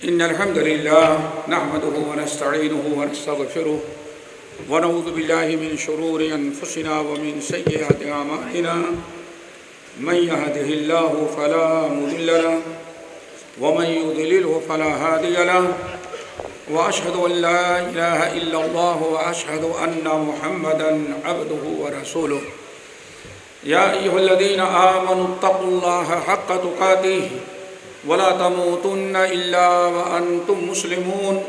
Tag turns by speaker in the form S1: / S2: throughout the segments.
S1: إن الحمد لله نحمده ونستعينه ونستغفره ونعوذ بالله من شرور أنفسنا ومن سيئات أعمالنا من يهده الله فلا مضل له ومن يضلله فلا هادي له وأشهد أن لا إله إلا الله وأشهد أن محمدا عبده ورسوله يا أيها الذين آمنوا اتقوا الله حق تقاته ولا تموتن إلا وأنتم مسلمون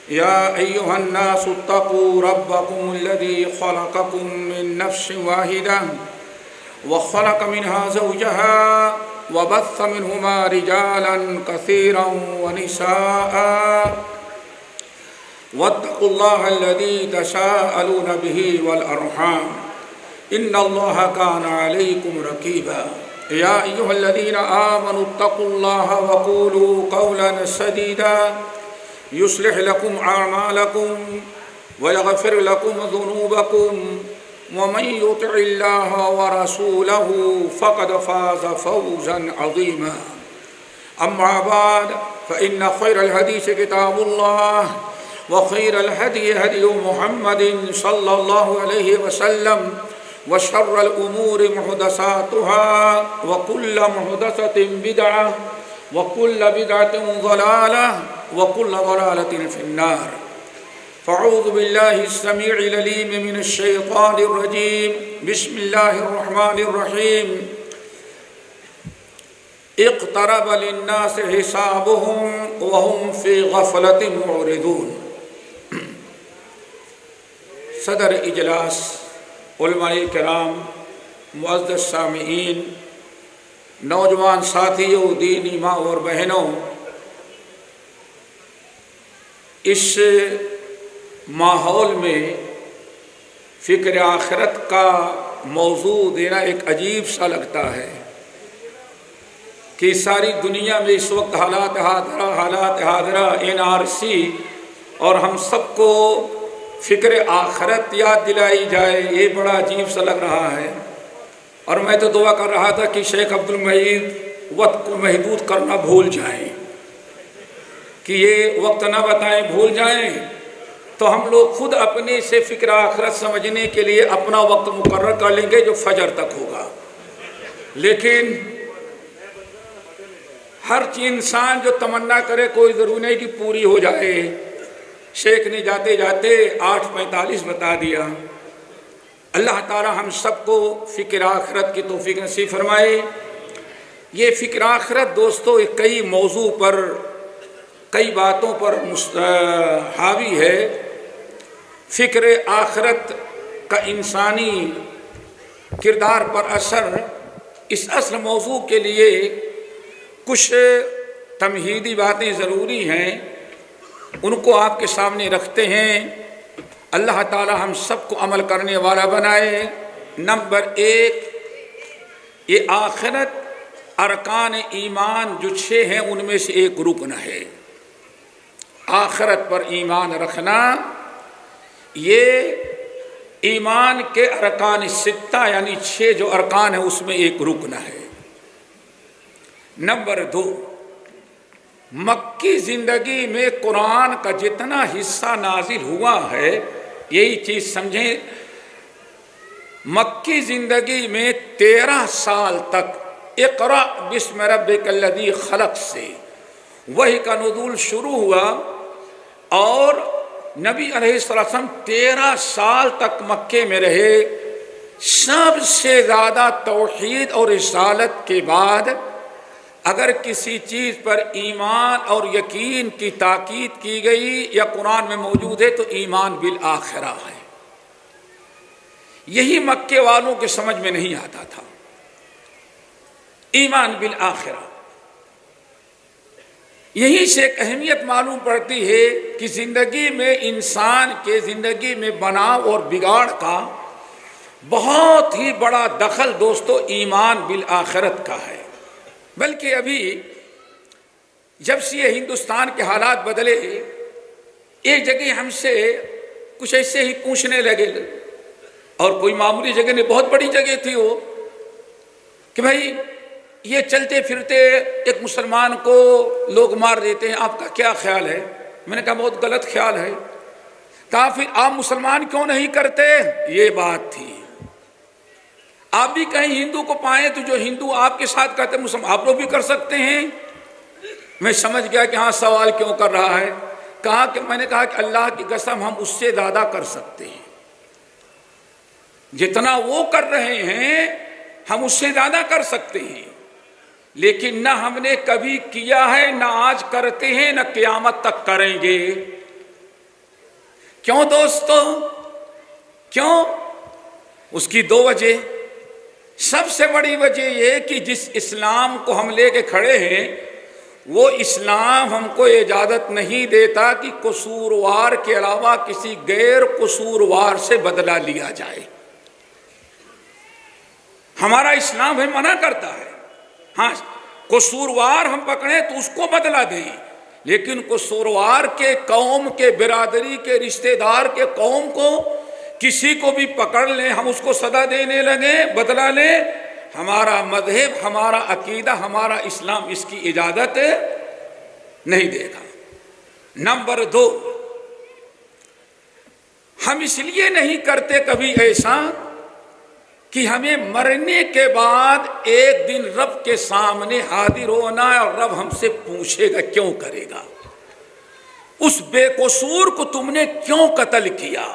S1: يا أيها الناس اتقوا ربكم الذي خلقكم من نفس واحدة وخلق منها زوجها وبث منهما رجالا كثيرا ونساء واتقوا الله الذي تساءلون به والأرحام إن الله كان عليكم رقيبا يا أيها الذين آمنوا اتقوا الله وقولوا قولا سديدا يصلح لكم أعمالكم ويغفر لكم ذنوبكم ومن يطع الله ورسوله فقد فاز فوزا عظيما أما بعد فإن خير الحديث كتاب الله وخير الهدي هدي محمد صلى الله عليه وسلم وشر الأمور محدثاتها وكل محدثة بدعة وكل بدعة ضلالة وكل ضلالة في النار فأعوذ بالله السميع العليم من الشيطان الرجيم بسم الله الرحمن الرحيم اقترب للناس حسابهم وهم في غفلة معرضون صدر اجلاس علماء کرام، معزز سامعین، نوجوان ساتھیوں، دینی ماں اور بہنوں، اس ماحول میں فکر آخرت کا موضوع دینا ایک عجیب سا لگتا ہے کہ ساری دنیا میں اس وقت حالات حاضرہ NRC اور ہم سب کو فکر آخرت یاد دلائی جائے، یہ بڑا عجیب سا لگ رہا ہے۔ اور میں تو دعا کر رہا تھا کہ شیخ عبد المجید وقت کو محدود کرنا بھول جائیں، کہ یہ وقت نہ بتائیں، بھول جائیں، تو ہم لوگ خود اپنے سے فکر آخرت سمجھنے کے لیے اپنا وقت مقرر کر لیں گے جو فجر تک ہوگا۔ لیکن ہر انسان جو تمنا کرے کوئی ضروری نہیں کہ پوری ہو جائے۔ شیخ نے جاتے جاتے 8:45 بتا دیا۔ اللہ تعالی ہم سب کو فکر آخرت کی توفیق نصیب فرمائے۔ یہ فکر آخرت دوستو کئی موضوع پر، کئی باتوں پر حاوی ہے۔ فکر آخرت کا انسانی کردار پر اثر، اس اصل موضوع کے لیے کچھ تمہیدی باتیں ضروری ہیں، ان کو آپ کے سامنے رکھتے ہیں۔ اللہ تعالی ہم سب کو عمل کرنے والا بنائے۔ نمبر 1، یہ آخرت ارکان ایمان جو 6 ہیں ان میں سے ایک رکن ہے۔ آخرت پر ایمان رکھنا یہ ایمان کے ارکان 6 یعنی 6 جو ارکان ہیں اس میں ایک رکن ہے۔ نمبر 2، مکی زندگی میں قرآن کا جتنا حصہ نازل ہوا ہے، یہی چیز سمجھیں، مکی زندگی میں 13 سال تک اقرأ بسم ربک الذی خلق سے وحی کا نزول شروع ہوا، اور نبی علیہ السلام 13 سال تک مکے میں رہے۔ سب سے زیادہ توحید اور رسالت کے بعد اگر کسی چیز پر ایمان اور یقین کی تاکید کی گئی یا قرآن میں موجود ہے تو ایمان بالآخرہ ہے۔ یہی مکے والوں کے سمجھ میں نہیں آتا تھا، ایمان بالآخرہ۔ یہی سے ایک اہمیت معلوم پڑتی ہے کہ زندگی میں، انسان کے زندگی میں بناؤ اور بگاڑ کا بہت ہی بڑا دخل دوستو ایمان بالآخرت کا ہے۔ بلکہ ابھی جب سے یہ ہندوستان کے حالات بدلے، ایک جگہ ہم سے کچھ ایسے ہی پوچھنے لگے، اور کوئی معمولی جگہ نہیں، بہت بڑی جگہ تھی وہ، کہ بھائی یہ چلتے پھرتے ایک مسلمان کو لوگ مار دیتے ہیں، آپ کا کیا خیال ہے؟ میں نے کہا بہت غلط خیال ہے۔ کہا پھر آپ مسلمان کیوں نہیں کرتے؟ یہ بات تھی۔ آپ بھی کہیں ہندو کو پائیں تو جو ہندو آپ کے ساتھ کرتے مسلمان آپ لوگ بھی کر سکتے ہیں۔ میں سمجھ گیا کہ ہاں سوال کیوں کر رہا ہے۔ کہا کہ میں نے کہا کہ اللہ کی قسم ہم اس سے زیادہ کر سکتے ہیں، جتنا وہ کر رہے ہیں ہم اس سے زیادہ کر سکتے ہیں، لیکن نہ ہم نے کبھی کیا ہے، نہ آج کرتے ہیں، نہ قیامت تک کریں گے۔ کیوں دوستو؟ کیوں؟ اس کی دو وجہ۔ سب سے بڑی وجہ یہ کہ جس اسلام کو ہم لے کے کھڑے ہیں وہ اسلام ہم کو اجازت نہیں دیتا کہ قصوروار کے علاوہ کسی غیر قصوروار سے بدلہ لیا جائے۔ ہمارا اسلام ہمیں منع کرتا ہے، ہاں قصوروار ہم پکڑیں تو اس کو بدلہ دیں، لیکن قصوروار کے قوم کے برادری کے رشتہ دار کے قوم کو کسی کو بھی پکڑ لیں، ہم اس کو سزا دینے لگیں، بدلہ لیں، ہمارا مذہب، ہمارا عقیدہ، ہمارا اسلام اس کی اجازت نہیں دے گا۔ نمبر دو، ہم اس لیے نہیں کرتے کبھی ایسا کہ ہمیں مرنے کے بعد ایک دن رب کے سامنے حاضر ہونا ہے اور رب ہم سے پوچھے گا کیوں کرے گا، اس بے قصور کو تم نے کیوں قتل کیا۔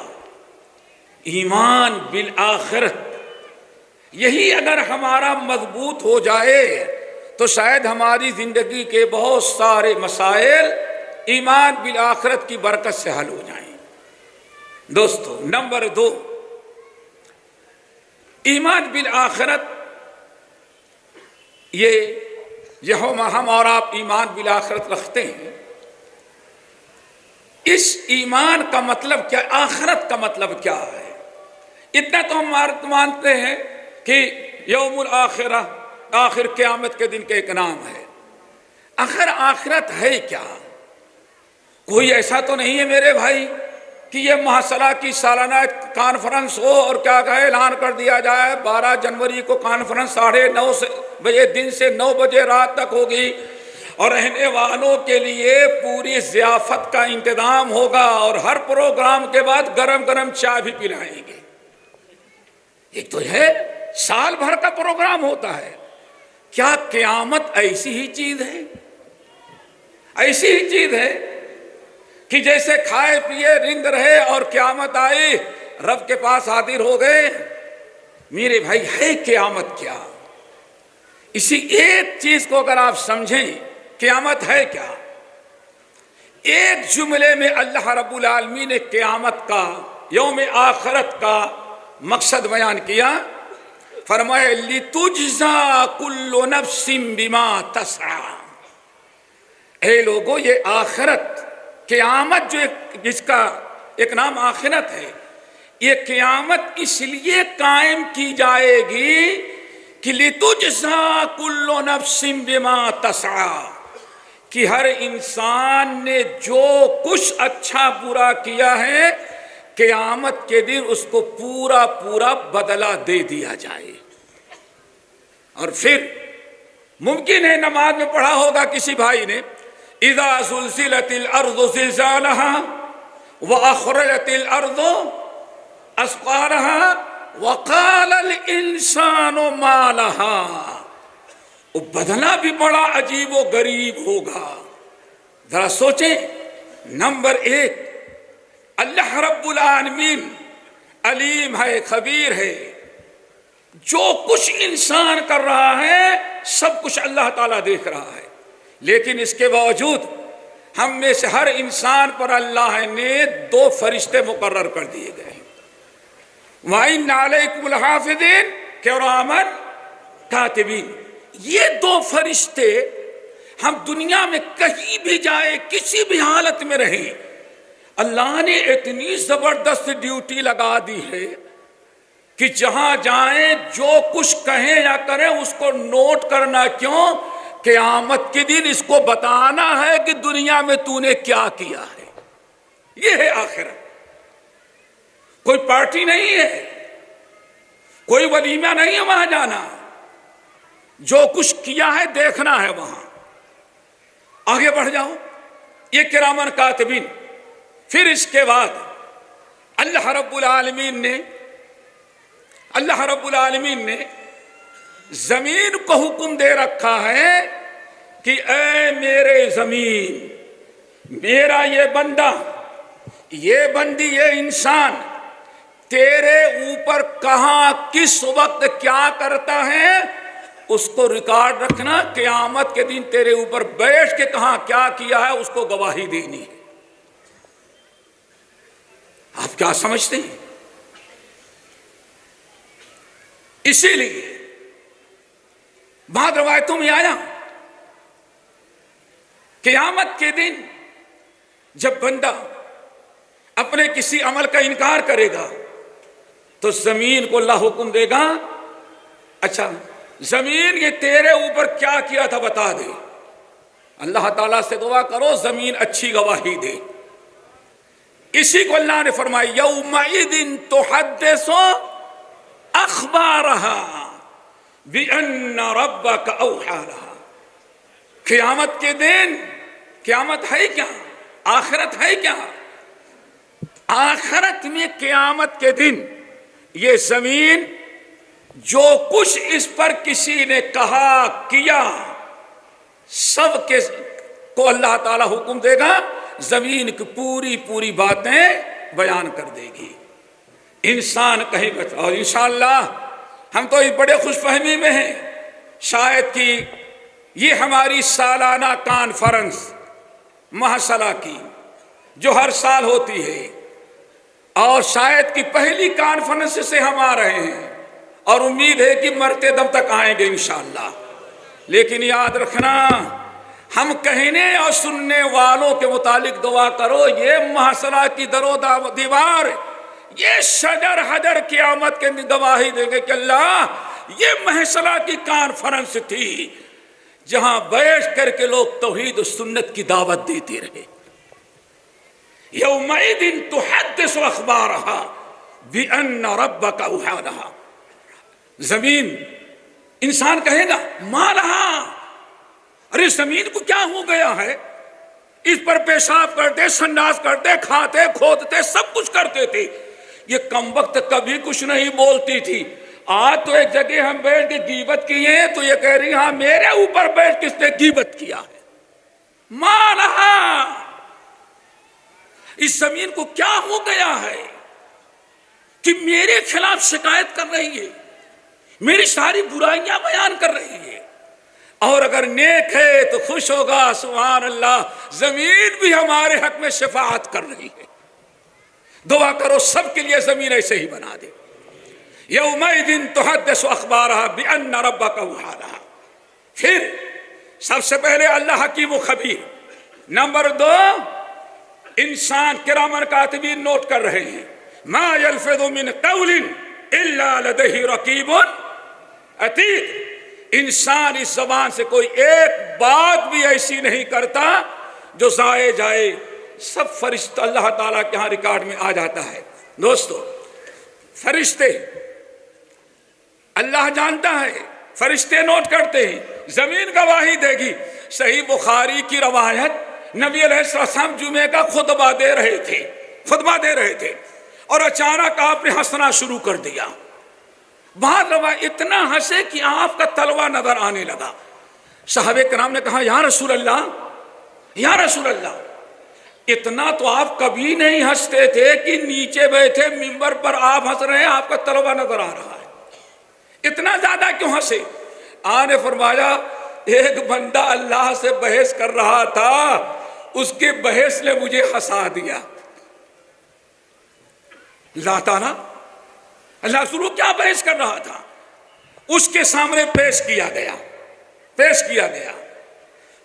S1: ایمان بالآخرت یہی اگر ہمارا مضبوط ہو جائے تو شاید ہماری زندگی کے بہت سارے مسائل ایمان بالآخرت کی برکت سے حل ہو جائیں۔ دوستو، نمبر دو، ایمان بالآخرت، یہ ہم اور آپ ایمان بالآخرت رکھتے ہیں، اس ایمان کا مطلب کیا، آخرت کا مطلب کیا ہے؟ اتنا تو ہم مانتے ہیں کہ یوم الآخرہ، آخر قیامت کے دن کا ایک نام ہے۔ آخر آخرت ہے کیا؟ کوئی ایسا تو نہیں ہے میرے بھائی کہ یہ محاصرہ کی سالانہ کانفرنس ہو اور کیا کہے اعلان کر دیا جائے 12 جنوری کو کانفرنس 9:30 بجے دن سے 9 بجے رات تک ہوگی اور رہنے والوں کے لیے پوری ضیافت کا انتظام ہوگا اور ہر پروگرام کے بعد گرم گرم چائے بھی پلائیں گے۔ ایک تو ہے سال بھر کا پروگرام ہوتا ہے۔ کیا قیامت ایسی ہی چیز ہے؟ ایسی ہی چیز ہے کہ جیسے کھائے پیے رند رہے اور قیامت آئی رب کے پاس حاضر ہو گئے؟ میرے بھائی ہے قیامت کیا؟ اسی ایک چیز کو اگر آپ سمجھیں قیامت ہے کیا، ایک جملے میں اللہ رب العالمین نے قیامت کا، یوم آخرت کا مقصد بیان کیا۔ فرمایا لِتُجْزَا كُلُّ نَفْسٍ بِمَا تَسْعَىٰ۔ اے لوگو، یہ آخرت، قیامت جو جس کا ایک نام آخرت ہے، یہ قیامت اس لیے قائم کی جائے گی کہ لِتُجْزَا كُلُّ نَفْسٍ بِمَا تَسْعَىٰ، کہ ہر انسان نے جو کچھ اچھا برا کیا ہے قیامت کے دن اس کو پورا پورا بدلہ دے دیا جائے۔ اور پھر ممکن ہے نماز میں پڑھا ہوگا کسی بھائی نے اذا زلزلت الارض زلزالها واخرجت الارض اثقالها وقال الانسان ما لها، وہ بدلہ بھی بڑا عجیب و غریب ہوگا۔ ذرا سوچیں، نمبر ایک، اللہ رب العالمین علیم ہے، خبیر ہے، جو کچھ انسان کر رہا ہے سب کچھ اللہ تعالیٰ دیکھ رہا ہے، لیکن اس کے باوجود ہم میں سے ہر انسان پر اللہ نے 2 فرشتے مقرر کر دیے گئے ہیں۔ وَإِنَّ عَلَيْكُمُ الْحَافِظِينَ كِرَامًا كَاتِبِينَ، یہ 2 فرشتے ہم دنیا میں کہیں بھی جائیں، کسی بھی حالت میں رہیں، اللہ نے اتنی زبردست ڈیوٹی لگا دی ہے کہ جہاں جائیں جو کچھ کہیں یا کریں اس کو نوٹ کرنا۔ کیوں؟ قیامت کے دن اس کو بتانا ہے کہ دنیا میں تو نے کیا کیا ہے۔ یہ ہے آخرت۔ کوئی پارٹی نہیں ہے، کوئی ولیمہ نہیں ہے وہاں جانا، جو کچھ کیا ہے دیکھنا ہے وہاں. آگے بڑھ جاؤ. یہ کرامن کاتبین. پھر اس کے بعد اللہ رب العالمین نے زمین کو حکم دے رکھا ہے کہ اے میرے زمین، میرا یہ بندہ، یہ بندی، یہ انسان تیرے اوپر کہاں کس وقت کیا کرتا ہے اس کو ریکارڈ رکھنا. قیامت کے دن تیرے اوپر بیٹھ کے کہاں کیا کیا ہے اس کو گواہی دینی ہے. آپ کیا سمجھتے ہیں؟ اسی لیے بعض روایتوں میں آیا قیامت کے دن جب بندہ اپنے کسی عمل کا انکار کرے گا تو زمین کو اللہ حکم دے گا، اچھا زمین یہ تیرے اوپر کیا کیا تھا بتا دے. اللہ تعالیٰ سے دعا کرو زمین اچھی گواہی دے. اسی کو اللہ نے فرمایا یومئذ تحدث اخبارها بأن ربك اوحى لها. قیامت کے دن، قیامت ہے کیا؟ آخرت ہے کیا؟ آخرت میں قیامت کے دن یہ زمین جو کچھ اس پر کسی نے کہا کیا سب کے کو اللہ تعالیٰ حکم دے گا، زمین کی پوری باتیں بیان کر دے گی. انسان کہیں بچ. اور انشاءاللہ ہم تو اس بڑے خوش فہمی میں ہیں، شاید کہ یہ ہماری سالانہ کانفرنس محصلہ کی جو ہر سال ہوتی ہے، اور شاید کہ پہلی کانفرنس سے ہم آ رہے ہیں اور امید ہے کہ مرتے دم تک آئیں گے انشاءاللہ. لیکن یاد رکھنا، ہم کہنے اور سننے والوں کے متعلق دعا کرو یہ محصلہ کی در و دیوار، یہ شجر حجر قیامت کے گواہی دیں گے کہ اللہ یہ محصلہ کی کانفرنس تھی جہاں بیٹھ کر کے لوگ توحید و سنت کی دعوت دیتے رہے. یومئذ تحدث اخبارها بأن ربك اوحى لها. زمین، انسان کہے گا ما لها، ارے زمین کو کیا ہو گیا ہے؟ اس پر پیشاب کرتے، سنڈاس کرتے، کھاتے، کھودتے، سب کچھ کرتے تھے. یہ کمبخت کبھی کچھ نہیں بولتی تھی. آج تو ایک جگہ ہم بیٹھ کے غیبت کیے تو یہ کہہ رہی ہاں میرے اوپر بیٹھ کس نے غیبت کیا ہے. ما لها، اس زمین کو کیا ہو گیا ہے کہ میرے خلاف شکایت کر رہی ہے، میری ساری برائیاں بیان کر رہی ہے. اور اگر نیک ہے تو خوش ہوگا، سبحان اللہ زمین بھی ہمارے حق میں شفاعت کر رہی ہے. دعا کرو سب کے لیے زمین ایسے ہی بنا دے. یومئذ تحدث اخبارها بأن ربك اوحى لها. پھر سب سے پہلے اللہ حکیم و خبیر. نمبر 2، انسان کرامن کاتبین نوٹ کر رہے ہیں ما یلفظ من قول الا لدیہ رقیب عتید. انسان اس زبان سے کوئی ایک بات بھی ایسی نہیں کرتا جو ضائع جائے. سب فرشتہ اللہ تعالیٰ کے ہاں ریکارڈ میں آ جاتا ہے. دوستو فرشتے اللہ جانتا ہے، فرشتے نوٹ کرتے ہیں، زمین گواہی دے گی. صحیح بخاری کی روایت، نبی علیہ السلام جمعے کا خطبہ دے رہے تھے اور اچانک آپ نے ہنسنا شروع کر دیا. بعد روایت اتنا ہنسے کہ آپ کا تلوا نظر آنے لگا. صحابہ کرام نے کہا یا رسول اللہ اتنا تو آپ کبھی نہیں ہنستے تھے کہ نیچے بیٹھے منبر پر آپ ہنس رہے ہیں، آپ کا تلوا نظر آ رہا ہے، اتنا زیادہ کیوں ہنسے؟ آپ نے فرمایا ایک بندہ اللہ سے بحث کر رہا تھا، اس کے بحث نے مجھے ہنسا دیا. اللہ تعالیٰ اللہ ضرور کیا بحث کر رہا تھا اس کے سامنے پیش کیا گیا.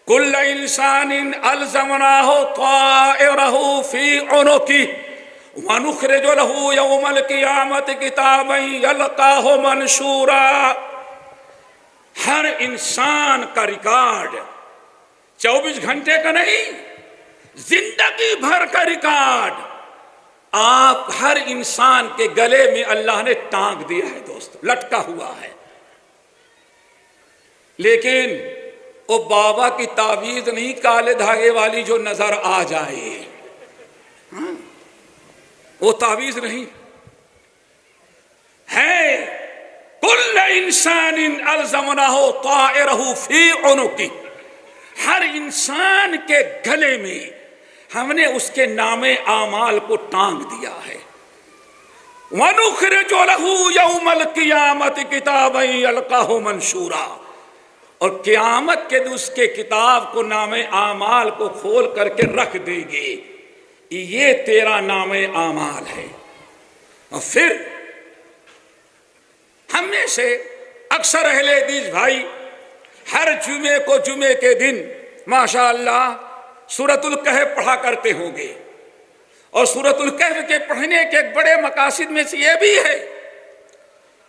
S1: کل انسان الزمناہ طائرہ فی عنقہ ونخرج له یوم القیامت کتابا یلقاہ منشورا. ہر انسان کا ریکارڈ 24 گھنٹے کا نہیں، زندگی بھر کا ریکارڈ آپ ہر انسان کے گلے میں اللہ نے ٹانگ دیا ہے. دوست لٹکا ہوا ہے. لیکن وہ بابا کی تعویذ نہیں کالے دھاگے والی جو نظر آ جائے، وہ تعویذ نہیں ہے۔ کل انسان الزمنہ طائرہ فی عنقہ، ہر انسان کے گلے میں ہم نے اس کے نام اعمال کو ٹانگ دیا ہے۔ وَنُخْرِجُ لَهُ يَوْمَ الْقِيَامَةِ كِتَابًا يَلْقَاهُ مَنْشُورًا، اور قیامت کے دن اس کے کتاب کو نام اعمال کو کھول کر کے رکھ دے گے، یہ تیرا نام اعمال ہے۔ اور پھر ہم میں سے اکثر اہل حدیث بھائی ہر جمعے کو جمعے کے دن ماشاءاللہ سورۃ الکہف پڑھا کرتے ہوں گے، اور سورۃ الکہف کے پڑھنے کے ایک بڑے مقاصد میں سے یہ بھی ہے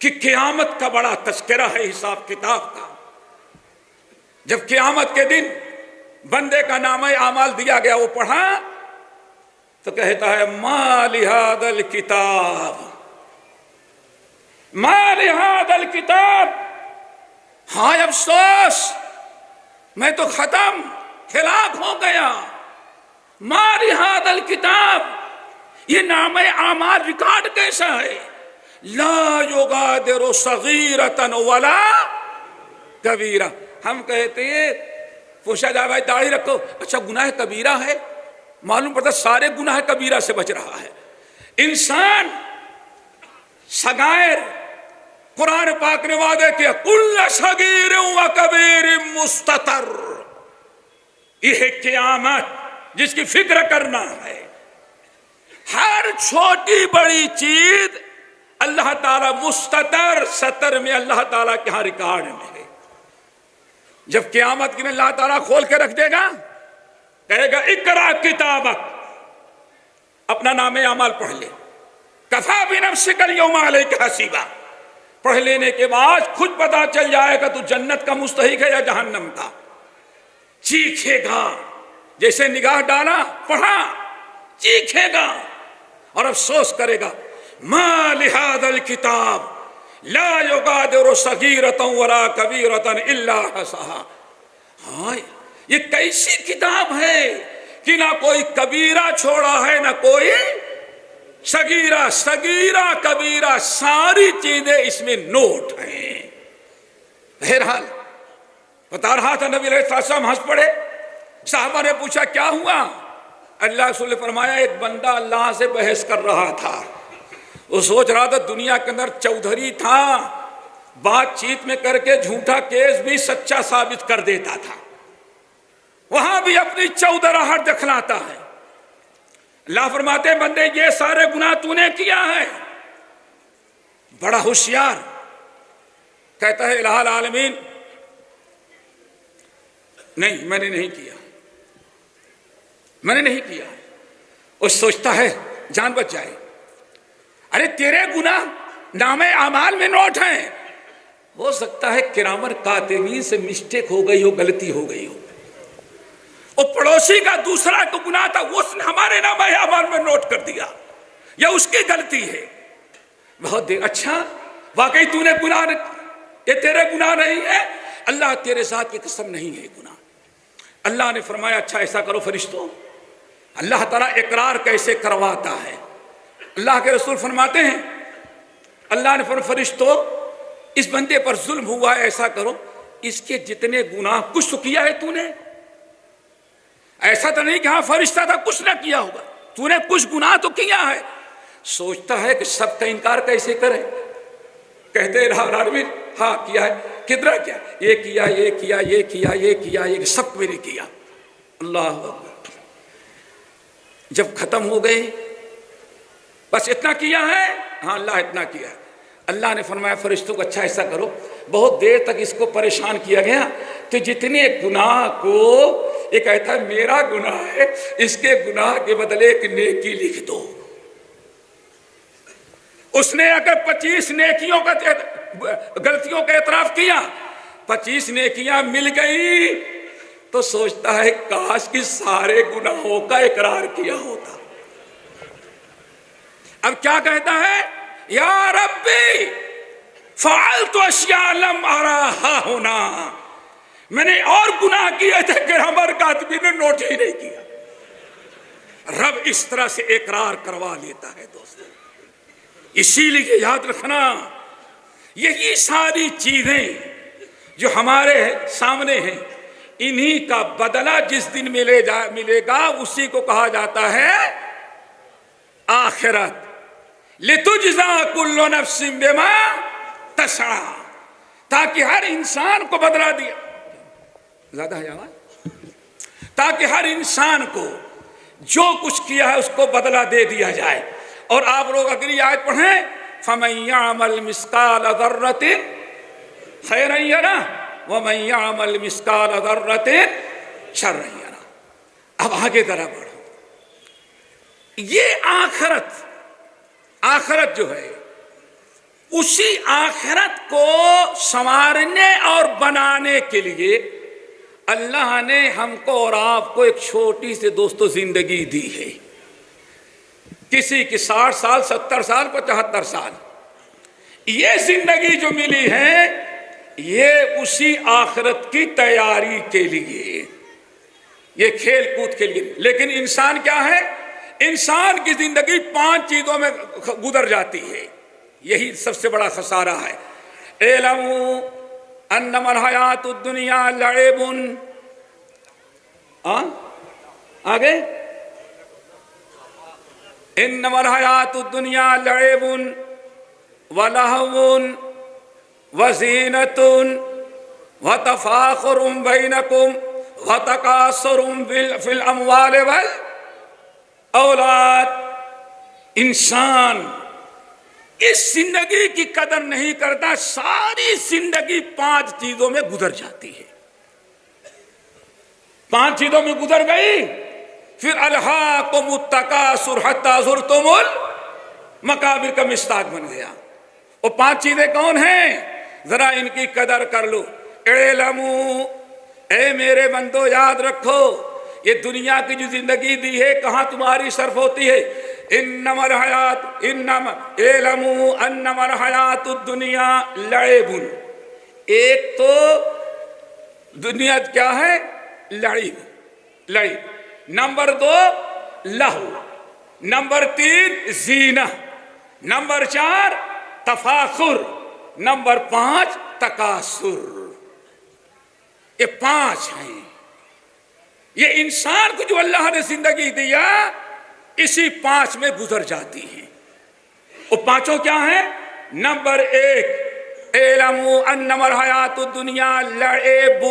S1: کہ قیامت کا بڑا تذکرہ ہے، حساب کتاب کا۔ جب قیامت کے دن بندے کا نام اعمال دیا گیا، وہ پڑھا تو کہتا ہے ما لہذا الکتاب، ما لہذا الکتاب، ہائے افسوس میں تو ختم، ہلاک ہو گیا۔ ما لہذا الکتاب، یہ نام اعمال ریکارڈ کیسا ہے؟ لا یغادر صغیرۃ ولا کبیرہ۔ ہم کہتے ہیں پوچھا جائے بھائی داڑھی رکھو، اچھا گناہ کبیرہ ہے؟ معلوم پڑتا سارے گناہ کبیرہ سے بچ رہا ہے انسان۔ صغائر قرآن پاک نے وعدے کیا کل صغیر و کبیر مستتر، یہ ہے قیامت جس کی فکر کرنا ہے۔ ہر چھوٹی بڑی چیز اللہ تعالیٰ مستتر، ستر میں اللہ تعالیٰ کے ہاں ریکارڈ میں ہے۔ جب قیامت کی اللہ تعالیٰ کھول کے رکھ دے گا، کہے گا اقرا کتابک، اپنا نام اعمال پڑھ لے، کفا بنفسک اليوم علیک حسیبا، پڑھ لینے کے بعد خود پتا چل جائے گا تو جنت کا مستحق ہے یا جہنم کا۔ چیخے گا، جیسے نگاہ ڈالا پڑھا، چیخے گا اور افسوس کرے گا ما لہذا الکتاب لا یغادر صغیرۃ ولا کبیرۃ الا احصاها۔ ہاں یہ کیسی کتاب ہے کہ نہ کوئی کبیرہ چھوڑا ہے نہ کوئی صغیرہ، صغیرہ کبیرہ ساری چیزیں اس میں نوٹ ہیں۔ بہرحال بتا رہا تھا نبی علیہ السلام، ہنس پڑے۔ صحابہ نے پوچھا کیا ہوا؟ اللہ رسول نے فرمایا ایک بندہ اللہ سے بحث کر رہا تھا، وہ سوچ رہا تھا دنیا کے اندر چودھری تھا، بات چیت میں کر کے جھوٹا کیس بھی سچا ثابت کر دیتا تھا، وہاں بھی اپنی چودراہٹ دکھلاتا ہے۔ اللہ فرماتے بندے یہ سارے گناہ تو نے کیا ہے؟ بڑا ہوشیار کہتا ہے الہ العالمین نہیں میں نے نہیں کیا، میں نے نہیں کیا۔ وہ سوچتا ہے جان بچ جائے، ارے تیرے گناہ نام اعمال میں نوٹ ہیں، ہو سکتا ہے کرامر کاتبین سے مسٹیک ہو گئی ہو، غلطی ہو گئی ہو، وہ پڑوسی کا دوسرا تو گناہ تھا اس نے ہمارے نام اعمال میں نوٹ کر دیا، یا اس کی غلطی ہے۔ بہت دیر اچھا واقعی تو نے گناہ، یہ تیرے گناہ نہیں ہے؟ اللہ تیرے ذات کی قسم نہیں ہے گناہ۔ اللہ نے فرمایا اچھا ایسا کرو فرشتوں، اللہ تعالیٰ اقرار کیسے کرواتا ہے؟ اللہ کے رسول فرماتے ہیں اللہ نے فرمایا فرشتوں اس بندے پر ظلم ہوا ہے، ایسا کرو اس کے جتنے گناہ، کچھ تو کیا ہے تو نے، ایسا تو نہیں کہ ہاں فرشتہ تھا کچھ نہ کیا ہوگا، تو نے کچھ گناہ تو کیا ہے۔ سوچتا ہے کہ سب کا انکار کیسے کرے، کہتے ہیں ہاں کیا ہے، کتنا کیا، یہ کیا یہ کیا یہ کیا یہ کیا یہ سب میں نے کیا۔ اللہ اکبر، جب ختم ہو گئے بس اتنا کیا ہے، ہاں اللہ اتنا کیا ہے۔ اللہ نے فرمایا فرشتوں کو اچھا ایسا کرو، بہت دیر تک اس کو پریشان کیا گیا تو جتنے گناہ کو یہ کہتا ہے میرا گناہ ہے، اس کے گناہ کے بدلے ایک نیکی لکھ دو۔ اس نے اگر 25 نیکیوں کا غلطیوں کا اعتراف کیا، 25 نیکیاں مل گئی تو سوچتا ہے کاش کی سارے گناہوں کا اقرار کیا ہوتا۔ اب کیا کہتا ہے؟ یا ربی فعلت اشیاء لم اراها ہونا، میں نے اور گناہ کیے تھے گرامر کاتبی نے نوٹ ہی نہیں کیا. رب اس طرح سے اقرار کروا لیتا ہے دوستو. اسی لیے یاد رکھنا یہی ساری چیزیں جو ہمارے سامنے ہیں انہی کا بدلہ جس دن ملے گا اسی کو کہا جاتا ہے آخرت. لتجزا کل نفس بما تسعی، تاکہ ہر انسان کو بدلہ دیا زیادہ ہے آواز، تاکہ ہر انسان کو جو کچھ کیا ہے اس کو بدلہ دے دیا جائے. اور آپ لوگ اگلی آیت پڑھیں فَمَن يَعْمَلْ مِثْقَالَ ذَرَّةٍ خَيْرًا يَرَهُ وَمَن يَعْمَلْ مِثْقَالَ ذَرَّةٍ شَرًّا يَرَهُ. اب آگے ذرا بڑھو. یہ آخرت جو ہے اسی آخرت کو سنوارنے اور بنانے کے لیے اللہ نے ہم کو اور آپ کو ایک چھوٹی سی دوستو زندگی دی ہے. کسی کی 60 سال 70 سال 75 سال یہ زندگی جو ملی ہے یہ اسی آخرت کی تیاری کے لیے، یہ کھیل کود کے لیے. لیکن انسان کیا ہے؟ انسان کی زندگی 5 چیزوں میں گزر جاتی ہے. یہی سب سے بڑا خسارہ ہے. اعلموا انما الحیات الدنیا لعب. آگے انما الحیات الدنیا لعب ولہو وزینۃ وتفاخر بینکم وتکاثر فی الاموال والاولاد. انسان اس زندگی کی قدر نہیں کرتا، ساری زندگی 5 چیزوں میں گزر جاتی ہے. 5 چیزوں میں گزر گئی، پھر الہاکم التکاثر حتی زرتم المقابر کا مصداق بن گیا. وہ 5 چیزیں کون ہیں؟ ذرا ان کی قدر کر لو. اعلموا، اے میرے بندو یاد رکھو یہ دنیا کی جو زندگی دی ہے کہاں تمہاری صرف ہوتی ہے. انما اعلموا انما الحیات الدنیا لعب. ایک تو دنیا کیا ہے؟ لعب. نمبر 2 لہو. نمبر 3 زینہ. نمبر 4 تفاخر. نمبر 5 تکاثر. یہ 5 ہیں. یہ انسان کو جو اللہ نے زندگی دیا اسی 5 میں گزر جاتی ہیں. وہ 5 کیا ہیں؟ نمبر 1 اعلموا انما الحیات الدنیا لعب.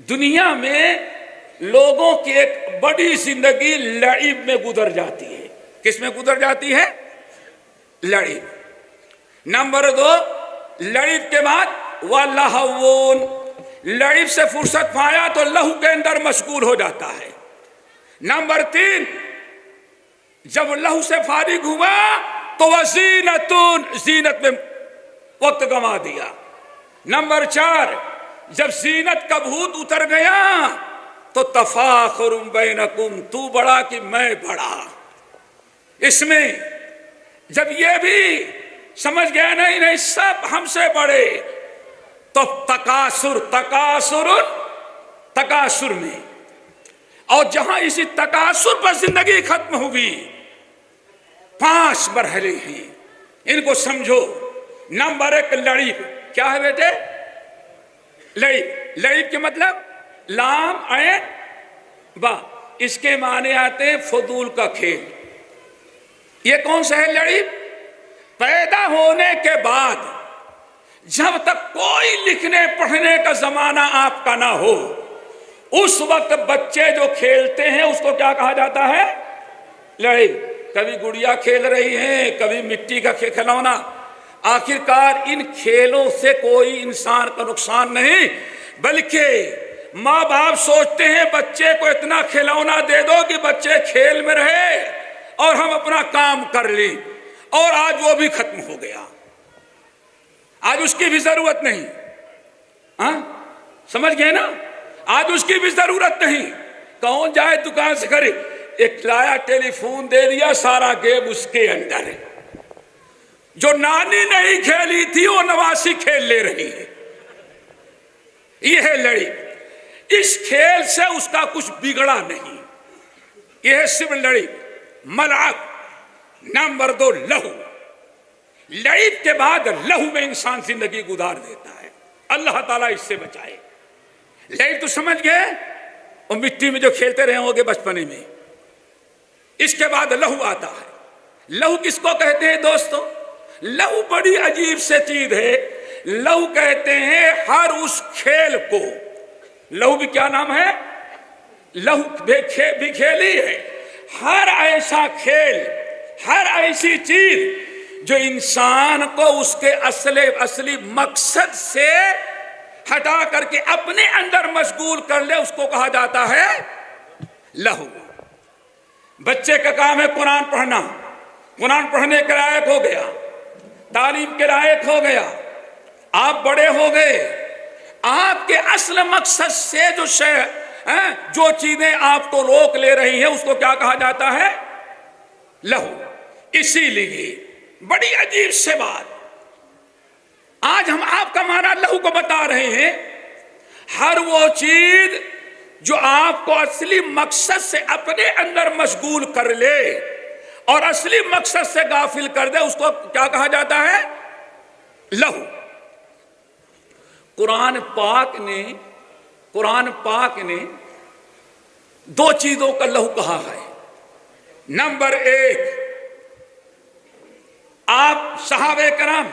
S1: دنیا میں لوگوں کی ایک بڑی زندگی لعب میں گزر جاتی ہے. کس میں گزر جاتی ہے؟ لعب. نمبر 2 لعب کے بعد وَلَهْوٌ. لعب سے فرصت پایا تو لہو کے اندر مشغول ہو جاتا ہے. نمبر 3 جب لہو سے فارغ ہوا تو وزینتون، زینت میں وقت گنوا دیا. نمبر 4 جب زینت کا بھوت اتر گیا تو تفاخر بینکم، تو بڑا کہ میں بڑا. اس میں جب یہ بھی سمجھ گیا نہیں سب ہم سے بڑے تو تکاثر میں. اور جہاں اسی تکاثر پر زندگی ختم ہوئی 5 مرحلے ہیں، ان کو سمجھو. نمبر 1 لڑیب. کیا ہے بیٹے؟ لڑیب کے مطلب لام عین با، اس کے معنی آتے ہیں فضول کا کھیل. یہ کون سا ہے لڑیب؟ پیدا ہونے کے بعد جب تک کوئی لکھنے پڑھنے کا زمانہ آپ کا نہ ہو اس وقت بچے جو کھیلتے ہیں اس کو کیا کہا جاتا ہے؟ لڑیب. کبھی گڑیا کھیل رہی ہیں، کبھی مٹی کا کھلونا. آخر کار ان کھیلوں سے کوئی انسان کا نقصان نہیں، بلکہ ماں باپ سوچتے ہیں بچے کو اتنا کھلونا دے دو کہ بچے کھیل میں رہے اور ہم اپنا کام کر لیں. اور آج وہ بھی ختم ہو گیا، آج اس کی بھی ضرورت نہیں. سمجھ گئے نا؟ آج اس کی بھی ضرورت نہیں. کون جائے دکان سے خرید، ایک لایا ٹیلی فون دے دیا، سارا گیم اس کے اندر ہے. جو نانی نہیں کھیلی تھی وہ نواسی کھیل لے رہی ہے. یہ ہے لڑی. اس کھیل سے اس کا کچھ بگڑا نہیں. یہ ہے صرف لڑی. ملعب. نمبر 2 لہو. لڑی کے بعد لہو میں انسان زندگی گزار دیتا ہے. اللہ تعالیٰ اس سے بچائے. لڑی تو سمجھ گئے، اور مٹی میں جو کھیلتے رہے ہوں گے بچپنے میں. اس کے بعد لہو آتا ہے. لہو کس کو کہتے ہیں دوستو؟ لہو بڑی عجیب سے چیز ہے. لہو کہتے ہیں ہر اس کھیل کو. لہو بھی کیا نام ہے؟ لہو بھی کھیل ہی ہے. ہر ایسا کھیل، ہر ایسی چیز جو انسان کو اس کے اصلی مقصد سے ہٹا کر کے اپنے اندر مشغول کر لے، اس کو کہا جاتا ہے لہو. بچے کا کام ہے قرآن پڑھنا. قرآن پڑھنے کے لائق ہو گیا، تعلیم کے لائق ہو گیا، آپ بڑے ہو گئے. آپ کے اصل مقصد سے جو چیزیں آپ کو روک لے رہی ہیں اس کو کیا کہا جاتا ہے؟ لہو. اسی لیے بڑی عجیب سے بات آج ہم آپ کا معنی لہو کو بتا رہے ہیں. ہر وہ چیز جو آپ کو اصلی مقصد سے اپنے اندر مشغول کر لے اور اصلی مقصد سے غافل کر دے، اس کو کیا کہا جاتا ہے؟ لہو. قرآن پاک نے 2 چیزوں کا لہو کہا ہے. نمبر 1، آپ صحابہ کرام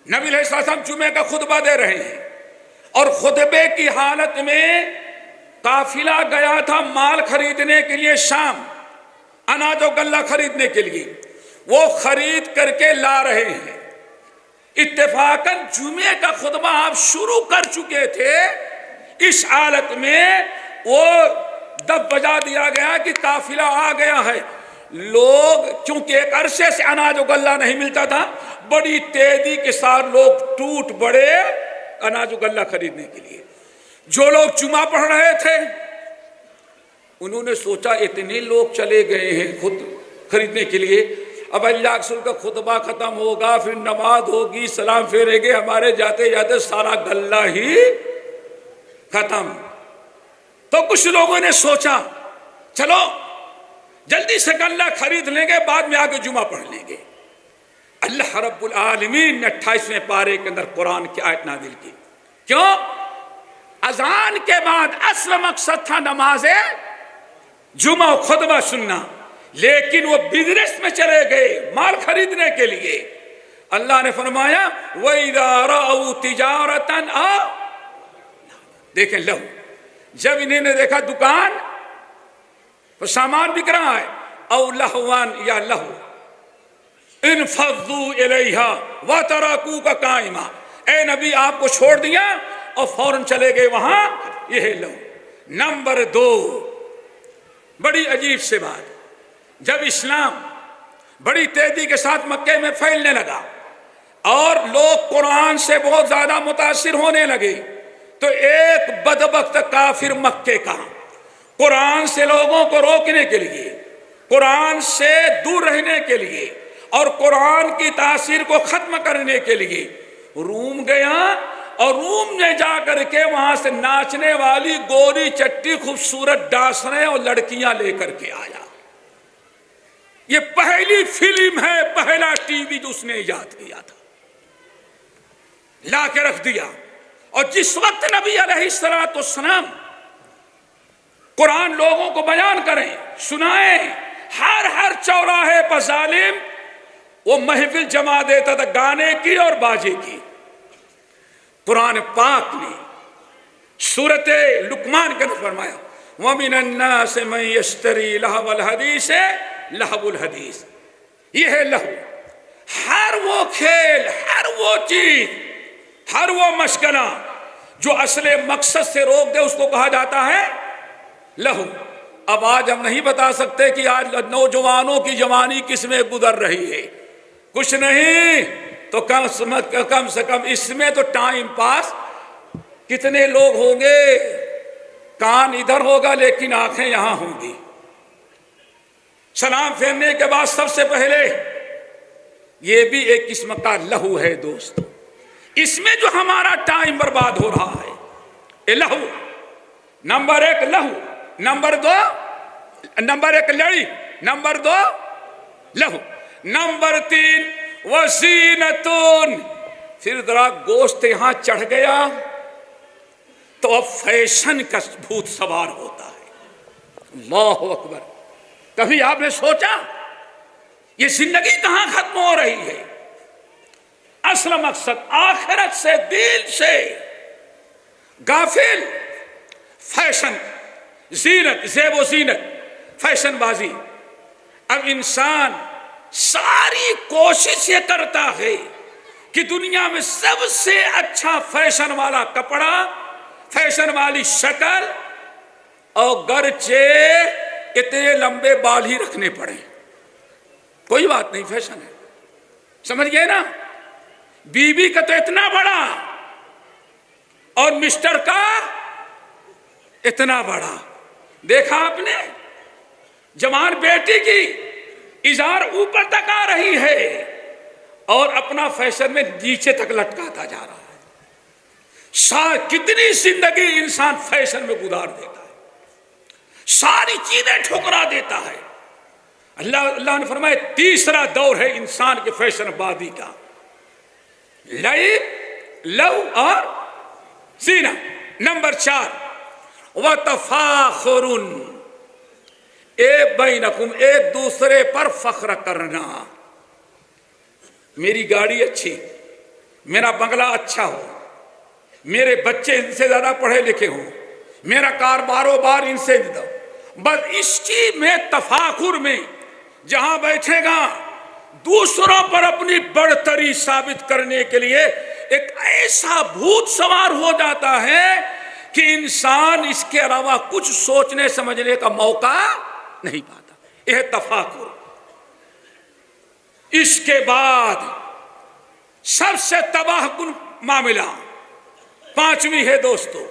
S1: نبی علیہ السلام جمعے کا خطبہ دے رہے ہیں، اور خطبے کی حالت میں قافلہ گیا تھا مال خریدنے کے لیے شام، اناج و غلہ خریدنے کے لیے. وہ خرید کر کے لا رہے ہیں. اتفاقاً جمعے کا خطبہ آپ شروع کر چکے تھے. اس حالت میں وہ دب بجا دیا گیا کہ قافلہ آ گیا ہے. لوگ چونکہ ایک عرصے سے اناج و غلہ نہیں ملتا تھا، بڑی تیزی کے ساتھ لوگ ٹوٹ پڑے اناج و غلہ خریدنے کے لیے. جو لوگ جمعہ پڑھ رہے تھے انہوں نے سوچا اتنے لوگ چلے گئے ہیں خود خریدنے کے لیے، اب اللہ رسول کا خطبہ ختم ہوگا، پھر نماز ہوگی، سلام پھیریں گے، ہمارے جاتے جاتے سارا غلہ ہی ختم. تو کچھ لوگوں نے سوچا چلو جلدی سے غلہ خرید لیں گے، بعد میں آگے جمعہ پڑھ لیں گے. اللہ رب العالمین نے 28ویں پارے کے اندر قرآن کی آیت نازل کی. کیوں؟ اذان کے بعد اصل مقصد تھا نماز جمعہ خطبہ سننا، لیکن وہ بزنس میں چلے گئے مال خریدنے کے لیے. اللہ نے فرمایا وَإِذَا رَأَوْا تِجَارَةً دیکھیں لہو. جب انہیں نے دیکھا دکان تو سامان بک رہا ہے، او لہوان یا لہو، انفضوا الیہا وترکوک قائما، اے نبی آپ کو چھوڑ دیا اور فوراً چلے گئے وہاں. یہ ہے لہو. نمبر 2، بڑی عجیب سے بات، جب اسلام بڑی تیزی کے ساتھ مکے میں پھیلنے لگا اور لوگ قرآن سے بہت زیادہ متاثر ہونے لگے، تو ایک بدبخت کافر مکے کا قرآن سے لوگوں کو روکنے کے لیے، قرآن سے دور رہنے کے لیے اور قرآن کی تاثیر کو ختم کرنے کے لیے روم گیا، اور روم میں جا کر کے وہاں سے ناچنے والی گوری چٹی خوبصورت ڈانسریں اور لڑکیاں لے کر کے آیا. یہ پہلی فلم ہے، پہلا ٹی وی جو اس نے ایجاد کیا تھا، لا کے رکھ دیا. اور جس وقت نبی علیہ السلام قرآن لوگوں کو بیان کریں، سنائیں، ہر چوراہے پر ظالم وہ محفل جما دیتا تھا گانے کی اور باجے کی. قرآن پاک نے سورۃ لقمان کے اندر فرمایا وَمِنَ النَّاسِ مَن يَشْتَرِي لَهْوَ الْحَدِيثِ لَهْوَ الْحَدِيثِ. یہ ہے لہو. ہر وہ کھیل، ہر وہ چیز، ہر وہ مشغلہ جو اصل مقصد سے روک دے اس کو کہا جاتا ہے لہو. اب آج ہم نہیں بتا سکتے کہ آج نوجوانوں کی جوانی کس میں گزر رہی ہے، کچھ نہیں تو کم سے کم اس میں تو ٹائم پاس. کتنے لوگ ہوں گے، کان ادھر ہوگا لیکن آنکھیں یہاں ہوں گی. سلام پھیرنے کے بعد سب سے پہلے یہ بھی ایک قسم کا لہو ہے دوستو. اس میں جو ہمارا ٹائم برباد ہو رہا ہے لہو، نمبر 1 لہو، نمبر 1 لڑی، نمبر 2 لہو، نمبر 3 وزینتون۔ پھر ذرا گوشت یہاں چڑھ گیا تو اب فیشن کا بھوت سوار ہوتا ہے۔ اللہ اکبر! کبھی آپ نے سوچا یہ زندگی کہاں ختم ہو رہی ہے؟ اصل مقصد آخرت سے، دین سے غافل، فیشن، زینت، زیب و زینت، فیشن بازی۔ اب انسان ساری کوشش یہ کرتا ہے کہ دنیا میں سب سے اچھا فیشن والا کپڑا، فیشن والی شکل، اور گرچہ اتنے لمبے بال ہی رکھنے پڑے، کوئی بات نہیں، فیشن ہے، سمجھ گئے نا؟ بیوی کا تو اتنا بڑا اور مسٹر کا اتنا بڑا۔ دیکھا آپ نے جوان بیٹی کی ازار اوپر تک آ رہی ہے اور اپنا فیشن میں نیچے تک لٹکاتا جا رہا ہے۔ کتنی زندگی انسان فیشن میں گزار دیتا ہے، ساری چیزیں ٹھکرا دیتا ہے۔ اللہ نے فرمایا تیسرا دور ہے انسان کے فیشن بازی کا، لو اور زینہ۔ نمبر 4 وتفاخر، بینکم، ایک دوسرے پر فخر کرنا۔ میری گاڑی اچھی، میرا بنگلہ اچھا ہو، میرے بچے ان سے زیادہ پڑھے لکھے ہوں، میرا کاروبار ان سے زیادہ، بس اس چیز میں تفاخر میں جہاں بیٹھے گا دوسروں پر اپنی برتری ثابت کرنے کے لیے ایک ایسا بھوت سوار ہو جاتا ہے کہ انسان اس کے علاوہ کچھ سوچنے سمجھنے کا موقع نہیں پاتا۔ یہ تفاخر۔ اس کے بعد سب سے تباہ کن معاملہ 5ویں ہے دوستو،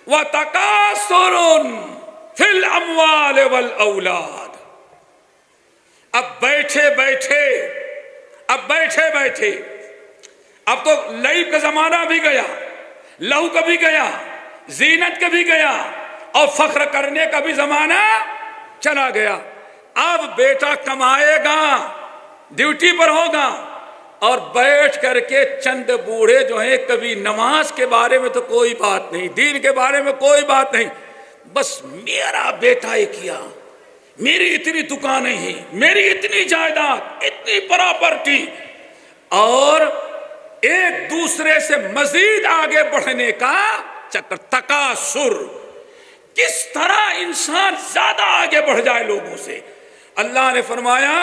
S1: وَتَكَاثُرٌ فِي الْأَمْوَالِ وَالْأَوْلَادِ۔ اب بیٹھے بیٹھے اب تو لعب کا زمانہ بھی گیا، لہو کا بھی گیا، زینت کا بھی گیا، اور فخر کرنے کا بھی زمانہ چلا گیا۔ اب بیٹا کمائے گا، ڈیوٹی پر ہوگا، اور بیٹھ کر کے چند بوڑھے جو ہیں، کبھی نماز کے بارے میں تو کوئی بات نہیں، دین کے بارے میں کوئی بات نہیں، بس میرا بیٹا یہ کیا، میری اتنی دکانیں ہیں، میری اتنی جائیداد، اتنی پراپرٹی، اور ایک دوسرے سے مزید آگے بڑھنے کا چکر، تکاثر۔ کس طرح انسان زیادہ آگے بڑھ جائے لوگوں سے۔ اللہ نے فرمایا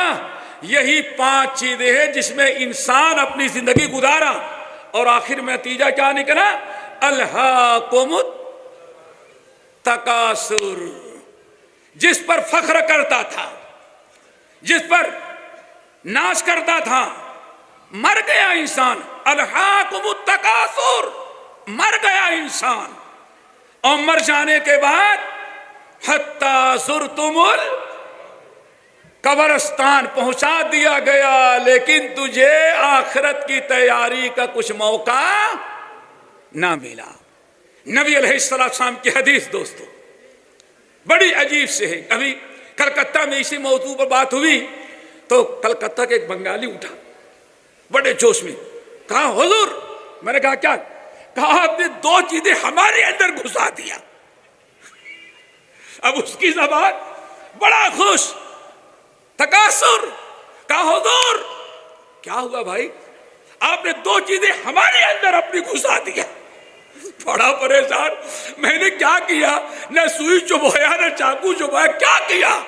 S1: یہی 5 چیزیں ہیں جس میں انسان اپنی زندگی گزارا، اور آخر میں نتیجہ کیا نکلا؟ الہاکم التکاثر۔ جس پر فخر کرتا تھا، جس پر ناز کرتا تھا، مر گیا انسان۔ الہاکم التکاثر، مر گیا انسان، اور مر جانے کے بعد حتی زرتم قبرستان پہنچا دیا گیا، لیکن تجھے آخرت کی تیاری کا کچھ موقع نہ ملا۔ نبی علیہ السلام کی حدیث دوستو بڑی عجیب سے ہے۔ ابھی کلکتہ میں اسی موضوع پر بات ہوئی تو کلکتہ کے ایک بنگالی اٹھا بڑے جوش میں، کہا حضور، میں نے کہا کیا؟ کہا آپ نے 2 چیزیں ہمارے اندر گھسا دیا۔ اب اس کی زبان بڑا خوش، تکاثر۔ کہا حضور کیا ہوا بھائی؟ آپ نے 2 چیزیں ہمارے اندر اپنی گھسا دیا۔ بڑا پریشان، میں نے کیا کیا؟ نہ سوئی چبھایا، نہ چاقو چبھایا، کیا کیا؟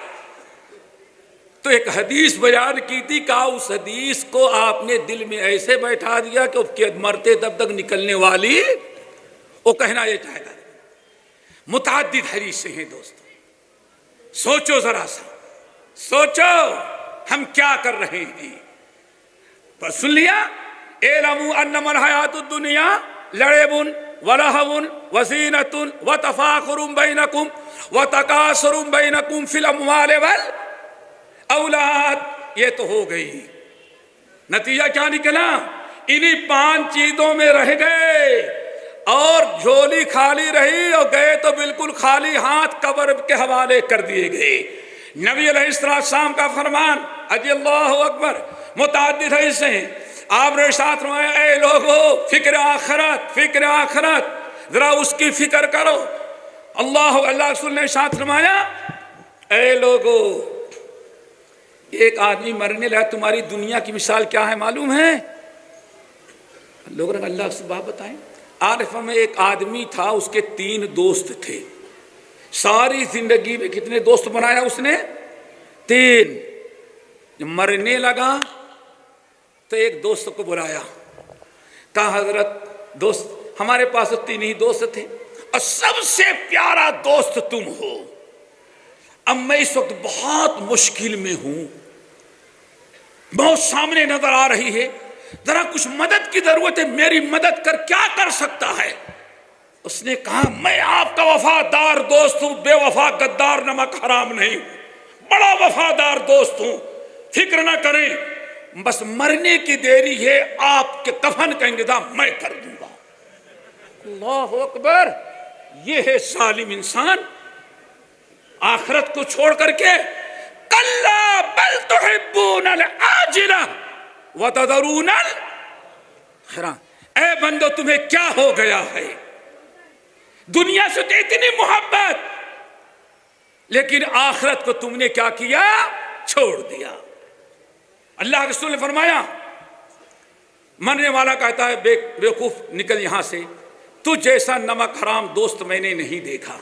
S1: تو ایک حدیث بیان کی تھی، کہا اس حدیث کو آپ نے دل میں ایسے بیٹھا دیا کہ مرتے تب تک نکلنے والی وہ کہنا یہ چاہتا ہے۔ متعدد حدیثیں ہیں دوستو، سوچو ذرا سا، سوچو ہم کیا کر رہے ہیں۔ پر سن لیا، اعلموا انما الحیات الدنیا لعب ولہو وزینۃ وتفاخر بینکم وتکاثر بینکم فی الاموال اولاد۔ یہ تو ہو گئی، نتیجہ کیا نکلا؟ انہی 5 چیزوں میں رہ گئے اور جھولی خالی رہی اور گئے تو بالکل خالی ہاتھ قبر کے حوالے کر دیے گئے۔ نبی علیہ السلام کا فرمان، اجی اللہ اکبر، متعدد ہے اس سے، آپ نے ساتھ فرمایا اے لوگو فکر آخرت، فکر آخرت، ذرا اس کی فکر کرو۔ اللہ رسول نے ساتھ فرمایا اے لوگو، ایک آدمی مرنے لگا، تمہاری دنیا کی مثال کیا ہے معلوم ہے؟ لوگوں نے اللہ سے بات بتائیں۔ عارفہ میں ایک آدمی تھا، اس کے 3 دوست تھے، ساری زندگی میں کتنے دوست بنایا اس نے؟ 3۔ جب مرنے لگا تو ایک دوست کو بلایا، کہا حضرت دوست ہمارے پاس تو 3 ہی دوست تھے اور سب سے پیارا دوست تم ہو، اب میں اس وقت بہت مشکل میں ہوں، بہت سامنے نظر آ رہی ہے، ذرا کچھ مدد کی ضرورت ہے، میری مدد کر، کیا کر سکتا ہے؟ اس نے کہا میں آپ کا وفادار دوست ہوں، بے وفا غدار نمک حرام نہیں ہوں، بڑا وفادار دوست ہوں، فکر نہ کریں، بس مرنے کی دیری ہے، آپ کے کفن کا انتظام میں کر دوں گا۔ اللہ اکبر، یہ ہے ظالم انسان، آخرت کو چھوڑ کر کے کلا بل تحبون العاجلہ وتذرون الاخرہ۔ اے بندو تمہیں کیا ہو گیا ہے؟ دنیا سے تو اتنی محبت، لیکن آخرت کو تم نے کیا کیا؟ چھوڑ دیا۔ اللہ کے رسول نے فرمایا، مرنے والا کہتا ہے بیوقوف نکل یہاں سے، تو جیسا نمک حرام دوست میں نے نہیں دیکھا،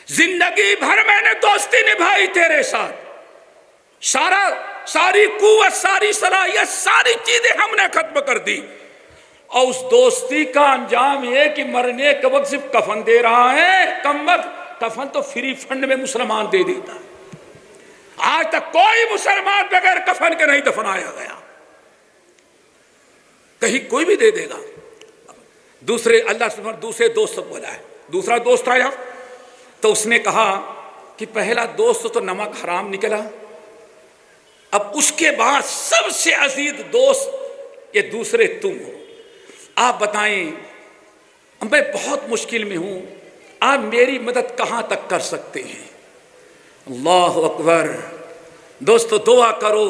S1: زندگی بھر میں نے دوستی نبھائی تیرے ساتھ، ساری قوت، ساری صلاحیت، ساری چیزیں ہم نے ختم کر دی، اور اس دوستی کا انجام یہ کہ مرنے کے وقت صرف کفن دے رہا ہے، کم وقت کفن تو فری فنڈ میں مسلمان دے دیتا ہے، آج تک کوئی مسلمان بغیر کفن کے نہیں دفنایا گیا، کہیں کوئی بھی دے دے گا۔ دوسرے دوست کو بولا ہے، دوسرا دوست آیا تو اس نے کہا کہ پہلا دوست تو نمک حرام نکلا، اب اس کے بعد سب سے عزیز دوست یہ دوسرے تم ہو، آپ بتائیں میں بہت مشکل میں ہوں، آپ میری مدد کہاں تک کر سکتے ہیں؟ اللہ اکبر۔ دوستو دعا کرو،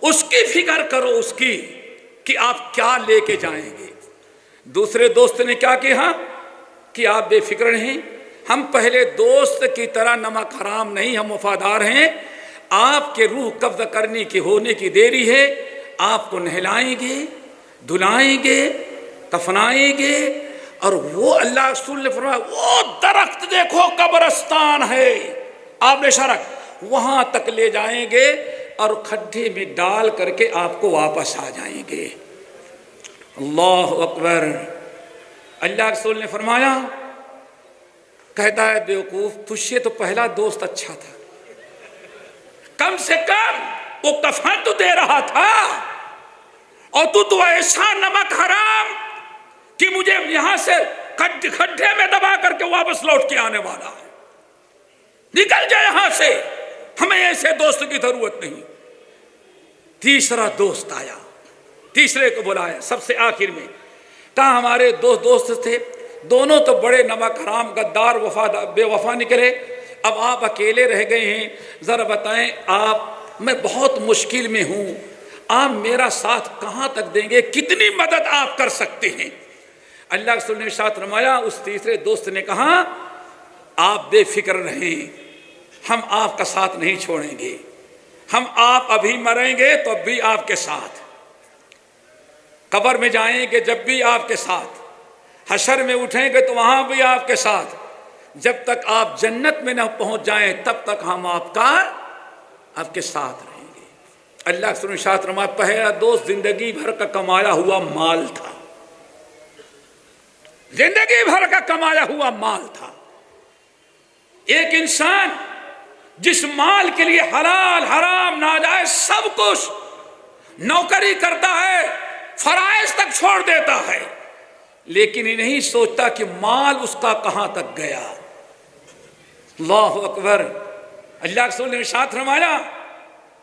S1: اس کی فکر کرو، اس کی کہ آپ کیا لے کے جائیں گے۔ دوسرے دوست نے کیا کہا کہ آپ بے فکر نہیں، ہم پہلے دوست کی طرح نمک حرام نہیں، ہم وفادار ہیں، آپ کے روح قبض کرنے کی ہونے کی دیری ہے، آپ کو نہلائیں گے، دھلائیں گے، کفنائیں گے، اور وہ اللہ رسول نے فرمایا وہ درخت دیکھو قبرستان ہے، آپ نے اشارہ وہاں تک لے جائیں گے اور کھڈے میں ڈال کر کے آپ کو واپس آ جائیں گے۔ اللہ اکبر۔ اللہ رسول نے فرمایا، کہتا ہے بیوقوف تجھ سے تو پہلا دوست اچھا تھا، کم سے کم وہ کفن تو دے رہا تھا، اور تو ایسا نمک حرام کہ مجھے یہاں سے کھڈے میں دبا کر کے واپس لوٹ کے آنے والا ہے، نکل جائے یہاں سے، ہمیں ایسے دوست کی ضرورت نہیں۔ تیسرا دوست آیا، تیسرے کو بلایا سب سے آخر میں، کہا ہمارے دو دوست تھے، دونوں تو بڑے نمک حرام غدار بے وفا نکلے، اب آپ اکیلے رہ گئے ہیں، ذرا بتائیں آپ، میں بہت مشکل میں ہوں، آپ میرا ساتھ کہاں تک دیں گے، کتنی مدد آپ کر سکتے ہیں؟ اللہ رسول نے ارشاد فرمایا، اس تیسرے دوست نے کہا آپ بے فکر رہیں، ہم آپ کا ساتھ نہیں چھوڑیں گے، ہم آپ ابھی مریں گے تو اب بھی آپ کے ساتھ، قبر میں جائیں گے جب بھی آپ کے ساتھ، حشر میں اٹھیں گے تو وہاں بھی آپ کے ساتھ، جب تک آپ جنت میں نہ پہنچ جائیں تب تک ہم آپ کے ساتھ رہیں گے۔ اللہ کے رسول نے فرمایا پہلا دوست زندگی بھر کا کمایا ہوا مال تھا، زندگی بھر کا کمایا ہوا مال تھا۔ ایک انسان جس مال کے لیے حلال حرام ناجائز سب کچھ نوکری کرتا ہے، فرائض تک چھوڑ دیتا ہے، لیکن یہ نہیں سوچتا کہ مال اس کا کہاں تک گیا۔ اللہ اکبر۔ اللہ کے رسول نے ارشاد فرمایا،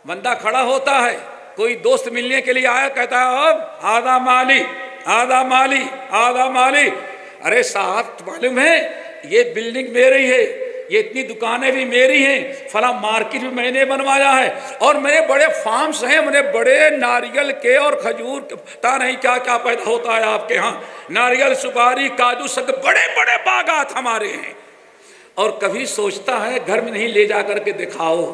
S1: بندہ کھڑا ہوتا ہے، کوئی دوست ملنے کے لیے آیا، کہتا ہے اب آدھا مالی آدھا مالی آدھا مالی، ارے صاحب معلوم ہے یہ بلڈنگ میری ہے, یہ اتنی دکانیں بھی میری ہیں, فلاں مارکیٹ بھی میں نے بنوایا ہے, اور میرے بڑے فارمز ہیں, میرے بڑے ناریل کے اور کھجور پتہ نہیں کیا کیا پیدا ہوتا ہے آپ کے ہاں, ناریل, سپاری, کاجو, سب بڑے بڑے باغات ہمارے ہیں. اور کبھی سوچتا ہے گھر میں نہیں لے جا کر کے دکھاؤ.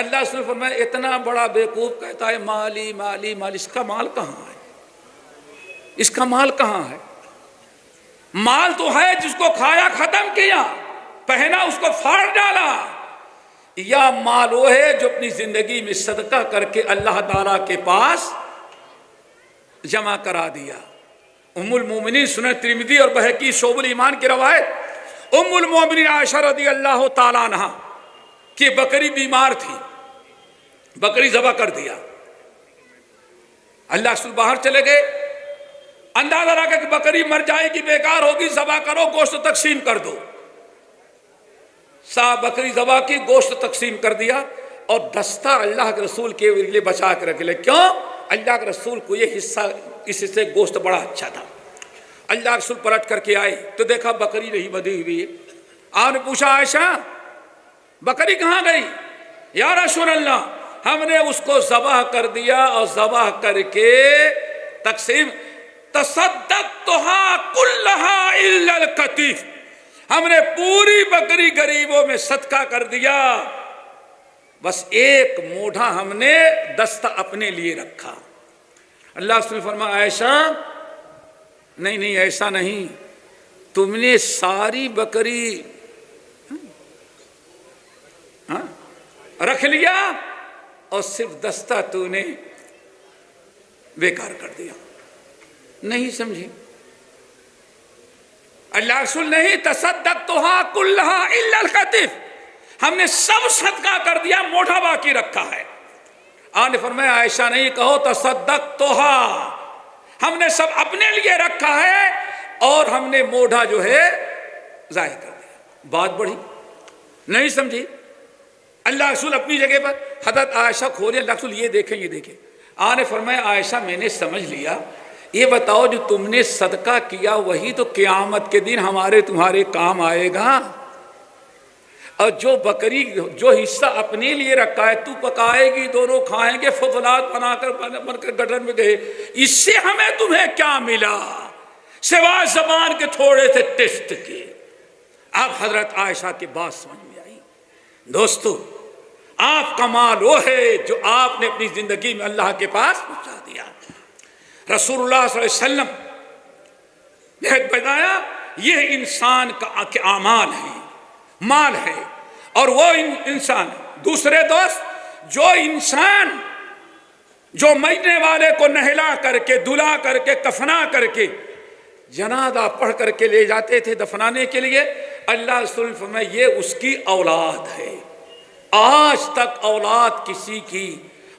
S1: اللہ سے فرمایا اتنا بڑا بیوقوف کہتا ہے مالی مالی مالی. اس کا مال کہاں ہے؟ اس کا مال کہاں ہے؟ مال تو ہے جس کو کھایا ختم کیا, پہنا اس کو پھاڑ ڈالا. یا مال وہ ہے جو اپنی زندگی میں صدقہ کر کے اللہ تعالیٰ کے پاس جمع کرا دیا. ام المومنین سنن ترمذی اور بہقی شعب الایمان کی روایت, ام المومنین عائشہ رضی اللہ تعالیٰ عنہا کہ بکری بیمار تھی, بکری ذبح کر دیا. اللہ رسول باہر چلے گئے, اندازہ لگا کہ بکری مر جائے گی, بیکار ہوگی, ذبح کرو, گوشت تقسیم کر دو. صاحب بکری ذبح کی, گوشت تقسیم کر دیا, اور دستہ اللہ کے رسول کے لیے بچا کے رکھ لے. کیوں؟ اللہ کے رسول کو یہ حصہ, اس سے گوشت بڑا اچھا تھا. اللہ کے رسول پلٹ کر کے آئے تو دیکھا بکری نہیں بدھی ہوئی ہے. آپ نے پوچھا عائشہ بکری کہاں گئی؟ یا رسول اللہ ہم نے اس کو ذبح کر دیا, اور ذبح کر کے تقسیم, تصدقتها كلها الا القطيف, ہم نے پوری بکری غریبوں میں صدقہ کر دیا, بس ایک موڈھا ہم نے دستہ اپنے لیے رکھا. اللہ نے فرمایا عائشہ نہیں نہیں ایسا نہیں, تم نے ساری بکری رکھ لیا اور صرف دستہ تو نے بیکار کر دیا. نہیں سمجھی؟ اللہ رسول نہیں, تصدقتها كلها الا القطيف, ہم نے سب صدقہ کر دیا, موٹا باقی رکھا ہے. آپ نے فرمایا عائشہ نہیں کہو تصدقتها, ہم نے سب اپنے لیے رکھا ہے اور ہم نے موڑا جو ہے ضائع کر دیا. بات بڑھی نہیں سمجھی؟ اللہ رسول اپنی جگہ پر, حضرت عائشہ کھولے, اللہ رسول یہ دیکھیں یہ دیکھیں. آپ نے فرمایا عائشہ میں نے سمجھ لیا, یہ بتاؤ جو تم نے صدقہ کیا وہی تو قیامت کے دن ہمارے تمہارے کام آئے گا, اور جو بکری جو حصہ اپنے لیے رکھا ہے تو پکائے گی, دونوں کھائیں گے, فضلات بنا کر بن کر گٹر میں گئے, اس سے ہمیں تمہیں کیا ملا سوائے زبان کے تھوڑے سے ٹیسٹ کے. اب حضرت عائشہ کی بات سمجھ میں آئی. دوستو آپ کا مال وہ ہے جو آپ نے اپنی زندگی میں اللہ کے پاس پہنچا دیا. رسول اللہ صلی اللہ علیہ وسلم نے بتایا یہ انسان کا اعمال ہے, مال ہے, اور وہ انسان. دوسرے دوست جو انسان جو مرنے والے کو نہلا کر کے, دھلا کر کے, کفنا کر کے, جنازہ پڑھ کر کے لے جاتے تھے دفنانے کے لیے, اللہ رسول فرمایا یہ اس کی اولاد ہے. آج تک اولاد کسی کی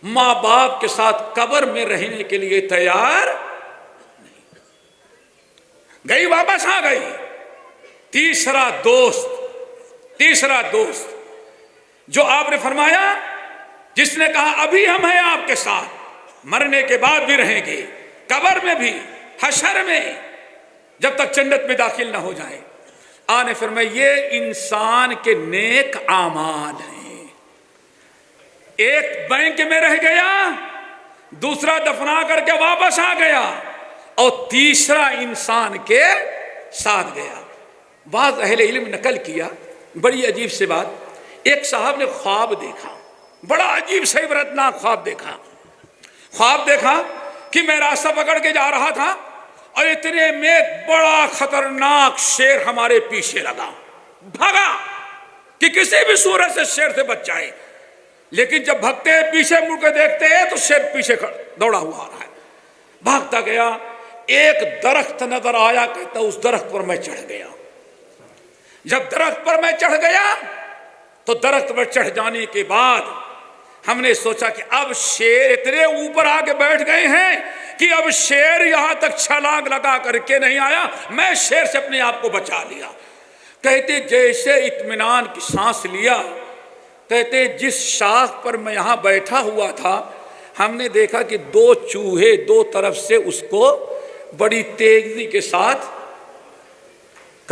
S1: ماں باپ کے ساتھ قبر میں رہنے کے لیے تیار نہیں, گئی واپس آ گئی. تیسرا دوست جو آپ نے فرمایا, جس نے کہا ابھی ہم ہیں آپ کے ساتھ, مرنے کے بعد بھی رہیں گے, قبر میں بھی, حشر میں, جب تک جنت میں داخل نہ ہو جائیں. آپ نے فرمایا یہ انسان کے نیک اعمال ہیں. ایک بینک میں رہ گیا, دوسرا دفنا کر کے واپس آ گیا, اور تیسرا انسان کے ساتھ گیا. بعض اہل علم نقل کیا بڑی عجیب سی بات. ایک صاحب نے خواب دیکھا, بڑا عجیب سے عبرتناک خواب دیکھا کہ میں راستہ پکڑ کے جا رہا تھا, اور اتنے میں بڑا خطرناک شیر ہمارے پیچھے لگا. بھاگا کہ کسی بھی صورت سے شیر سے بچ جائے, لیکن جب بھگتے ہیں پیچھے مڑ کے دیکھتے ہیں تو شیر پیچھے دوڑا ہوا آ رہا ہے. بھاگتا گیا, ایک درخت نظر آیا, کہتا اس درخت پر میں چڑھ گیا. جب درخت پر میں چڑھ گیا تو درخت پر چڑھ جانے کے بعد ہم نے سوچا کہ اب شیر اتنے اوپر آ کے بیٹھ گئے ہیں کہ اب شیر یہاں تک چھلانگ لگا کر کے نہیں آیا, میں شیر سے اپنے آپ کو بچا لیا. کہتے جیسے اطمینان کی سانس لیا, کہتے جس شاخ پر میں یہاں بیٹھا ہوا تھا ہم نے دیکھا کہ دو چوہے دو طرف سے اس کو بڑی تیزی کے ساتھ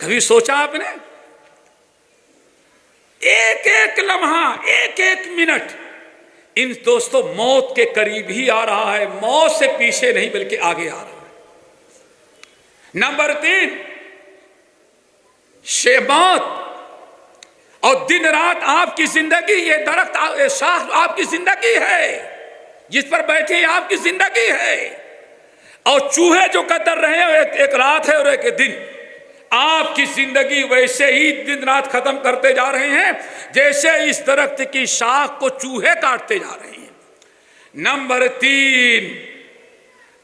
S1: کبھی سوچا آپ نے؟ ایک ایک لمحہ، ایک ایک منٹ ان دوستوں موت کے قریب ہی آ رہا ہے، موت سے پیچھے نہیں بلکہ آگے آ رہا ہے۔ نمبر 3، موت اور دن رات آپ کی زندگی، یہ درخت شاخ آپ کی زندگی ہے، جس پر بیٹھے آپ کی زندگی ہے، اور چوہے جو قطر رہے ہیں ایک رات ہے اور ایک دن، آپ کی زندگی ویسے ہی دن رات ختم کرتے جا رہے ہیں جیسے اس درخت کی شاخ کو چوہے کاٹتے جا رہے ہیں۔ نمبر 3،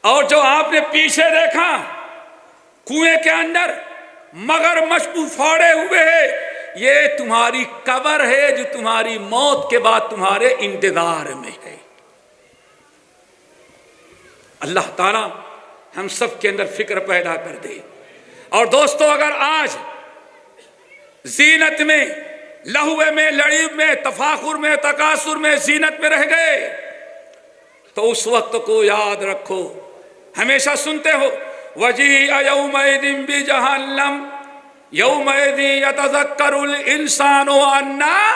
S1: اور جو آپ نے پیچھے دیکھا کنویں کے اندر مگرمچھ پھاڑے ہوئے ہے، یہ تمہاری قبر ہے جو تمہاری موت کے بعد تمہارے انتظار میں ہے۔ اللہ تعالیٰ ہم سب کے اندر فکر پیدا کر دے۔ اور دوستو، اگر آج زینت میں، لہوے میں، لڑیب میں، تفاخر میں، تکاثر میں، زینت میں رہ گئے تو اس وقت کو یاد رکھو، ہمیشہ سنتے ہو وَجِيءَ يَوْمَئِذٍ بِجَهَنَّمَ يَوْمَئِذٍ يَتَذَكَّرُ الْإِنسَانُ وَأَنَّىٰ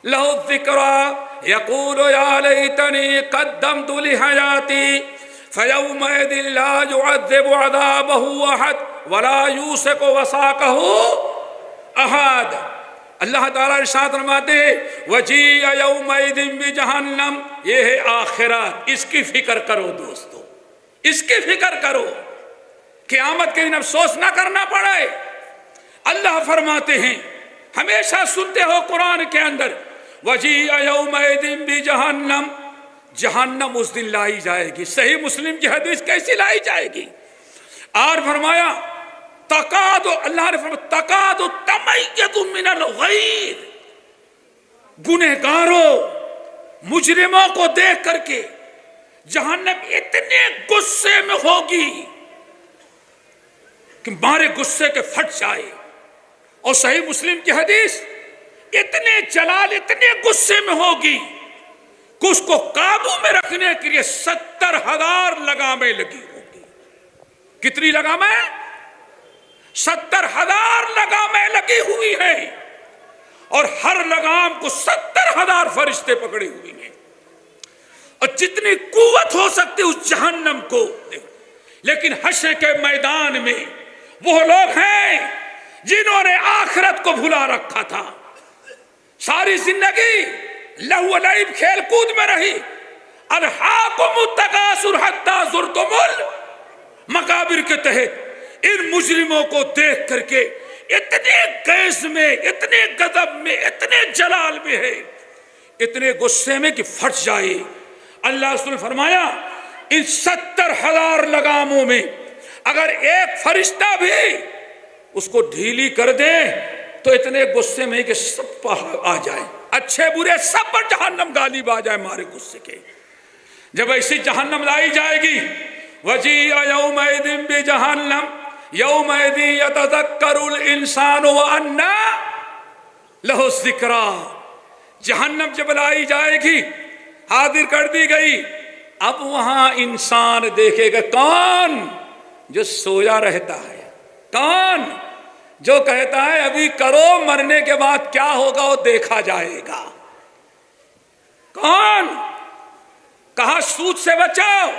S1: لَهُ الذِّكْرَىٰ يَقُولُ يَا لَيْتَنِي قَدَّمْتُ لِحَيَاتِي فَيَوْمَئِذٍ لَا يُعَذِّبُ عَذَابَهُ أَحَدٌ وَلَا يُوثِقُ وَثَاقَهُ أَحَدٌ۔ اللہ تعالیٰ ارشاد فرماتے ہیں وَجِيءَ يَوْمَئِذٍ بِجَهَنَّمَ، یہ ہے آخرت، اس کی فکر کرو دوستو، اس کی فکر کرو، قیامت کے دن افسوس نہ کرنا پڑے۔ اللہ فرماتے ہیں، ہمیشہ سنتے ہو قرآن کے اندر وَجِيءَ يَوْمَئِذٍ بِجَهَنَّمَ، جہنم اس دن لائی جائے گی۔ صحیح مسلم کی حدیث کیسی لائی جائے گی؟ اور فرمایا اللہ نے فرمایا تقاد تمیز من الغیر، گنہگاروں، مجرموں کو دیکھ کر کے جہنم اتنے غصے میں ہوگی کہ مارے غصے کے پھٹ جائے۔ اور صحیح مسلم کی حدیث اتنے جلال، اتنے غصے میں ہوگی کہ اس کو قابو میں رکھنے کے لیے 70,000 لگامیں لگی ہوگی۔ کتنی لگامیں؟ 70,000 لگامیں لگی ہوئی ہیں، اور ہر لگام کو 70,000 فرشتے پکڑے ہوئے ہیں، اور جتنی قوت ہو سکتی اس جہنم کو۔ لیکن حشر کے میدان میں وہ لوگ ہیں جنہوں نے آخرت کو بھلا رکھا تھا، ساری زندگی لہو و لعب کھیل کود میں رہی۔ الہاکم التکاثر حتی زرتم المقابر کے تحت ان مجرموں کو دیکھ کر کے اتنے غیظ میں، اتنے غضب میں، اتنے جلال میں ہے، اتنے غصے میں کہ پھٹ جائے۔ اللہ رسول فرمایا ان 70,000 لگاموں میں اگر ایک فرشتہ بھی اس کو ڈھیلی کر دے تو اتنے غصے میں کہ سب آ جائے، اچھے برے سب پر جہنم غالب آ جائے مارے غصے کے۔ جب ایسی جہنم لائی جائے گی وَجِيءَ يَوْمَئِذٍ بِجَهَنَّمَ يَوْمَئِذٍ يَتَذَكَّرُ الْإِنسَانُ وَأَنَّىٰ لَهُ الذِّكْرَىٰ، جہنم جب لائی جائے گی، حاضر کر دی گئی، اب وہاں انسان دیکھے گا کون؟ جو سویا رہتا ہے، کون؟ جو کہتا ہے ابھی کرو، مرنے کے بعد کیا ہوگا وہ دیکھا جائے گا۔ کون؟ کہا سود سے بچاؤ،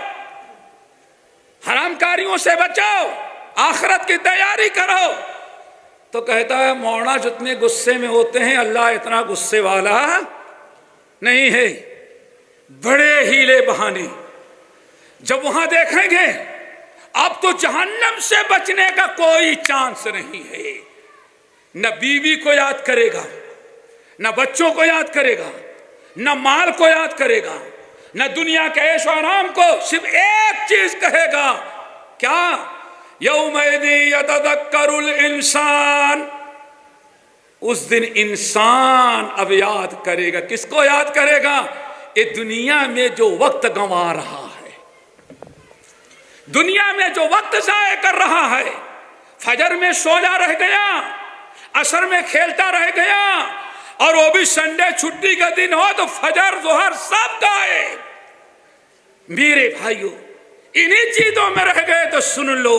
S1: حرام کاریوں سے بچاؤ، آخرت کی تیاری کرو، تو کہتا ہے مولانا جتنے غصے میں ہوتے ہیں اللہ اتنا غصے والا نہیں ہے، بڑے ہیلے بہانے۔ جب وہاں دیکھیں گے اب تو جہنم سے بچنے کا کوئی چانس نہیں ہے، نہ بیوی کو یاد کرے گا، نہ بچوں کو یاد کرے گا، نہ مال کو یاد کرے گا، نہ دنیا کے عیش و آرام کو، صرف ایک چیز کہے گا، کیا؟ یومئذ یتذکر الانسان، اس دن انسان اب یاد کرے گا، کس کو یاد کرے گا؟ یہ دنیا میں جو وقت گنوا رہا ہے، دنیا میں جو وقت ضائع کر رہا ہے، فجر میں سویا رہ گیا، عصر میں کھیلتا رہ گیا، اور وہ بھی سنڈے چھٹی کا دن ہو تو فجر ظہر سب گائے۔ میرے بھائیو انہی چیزوں میں رہ گئے تو سن لو،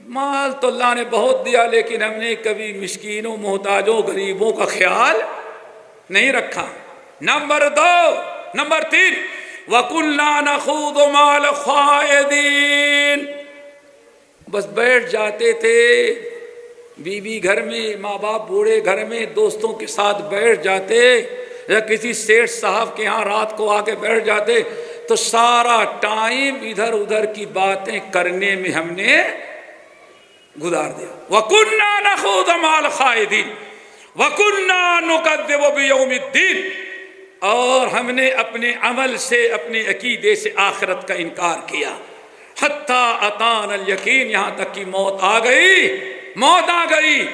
S1: مال تو اللہ نے بہت دیا، لیکن ہم نے کبھی مسکینوں، محتاجوں، غریبوں کا خیال نہیں رکھا۔ نمبر 3 وَكُنَّا نَخُوضُ مَعَ الْخَائِضِينَ، بس بیٹھ جاتے تھے بیوی گھر میں، ماں باپ بوڑھے گھر میں، دوستوں کے ساتھ بیٹھ جاتے، یا کسی سیٹھ صاحب کے ہاں رات کو آ کے بیٹھ جاتے تو سارا ٹائم ادھر ادھر کی باتیں کرنے میں ہم نے گزار دیا۔ وَكُنَّا نَخُوضُ مَعَ الْخَائِضِينَ وَكُنَّا نُكَذِّبُ بِيَوْمِ الدِّينِ، اور ہم نے اپنے عمل سے، اپنے عقیدے سے آخرت کا انکار کیا۔ حتیٰ اتانا الیقین، یہاں تک کہ موت آ گئی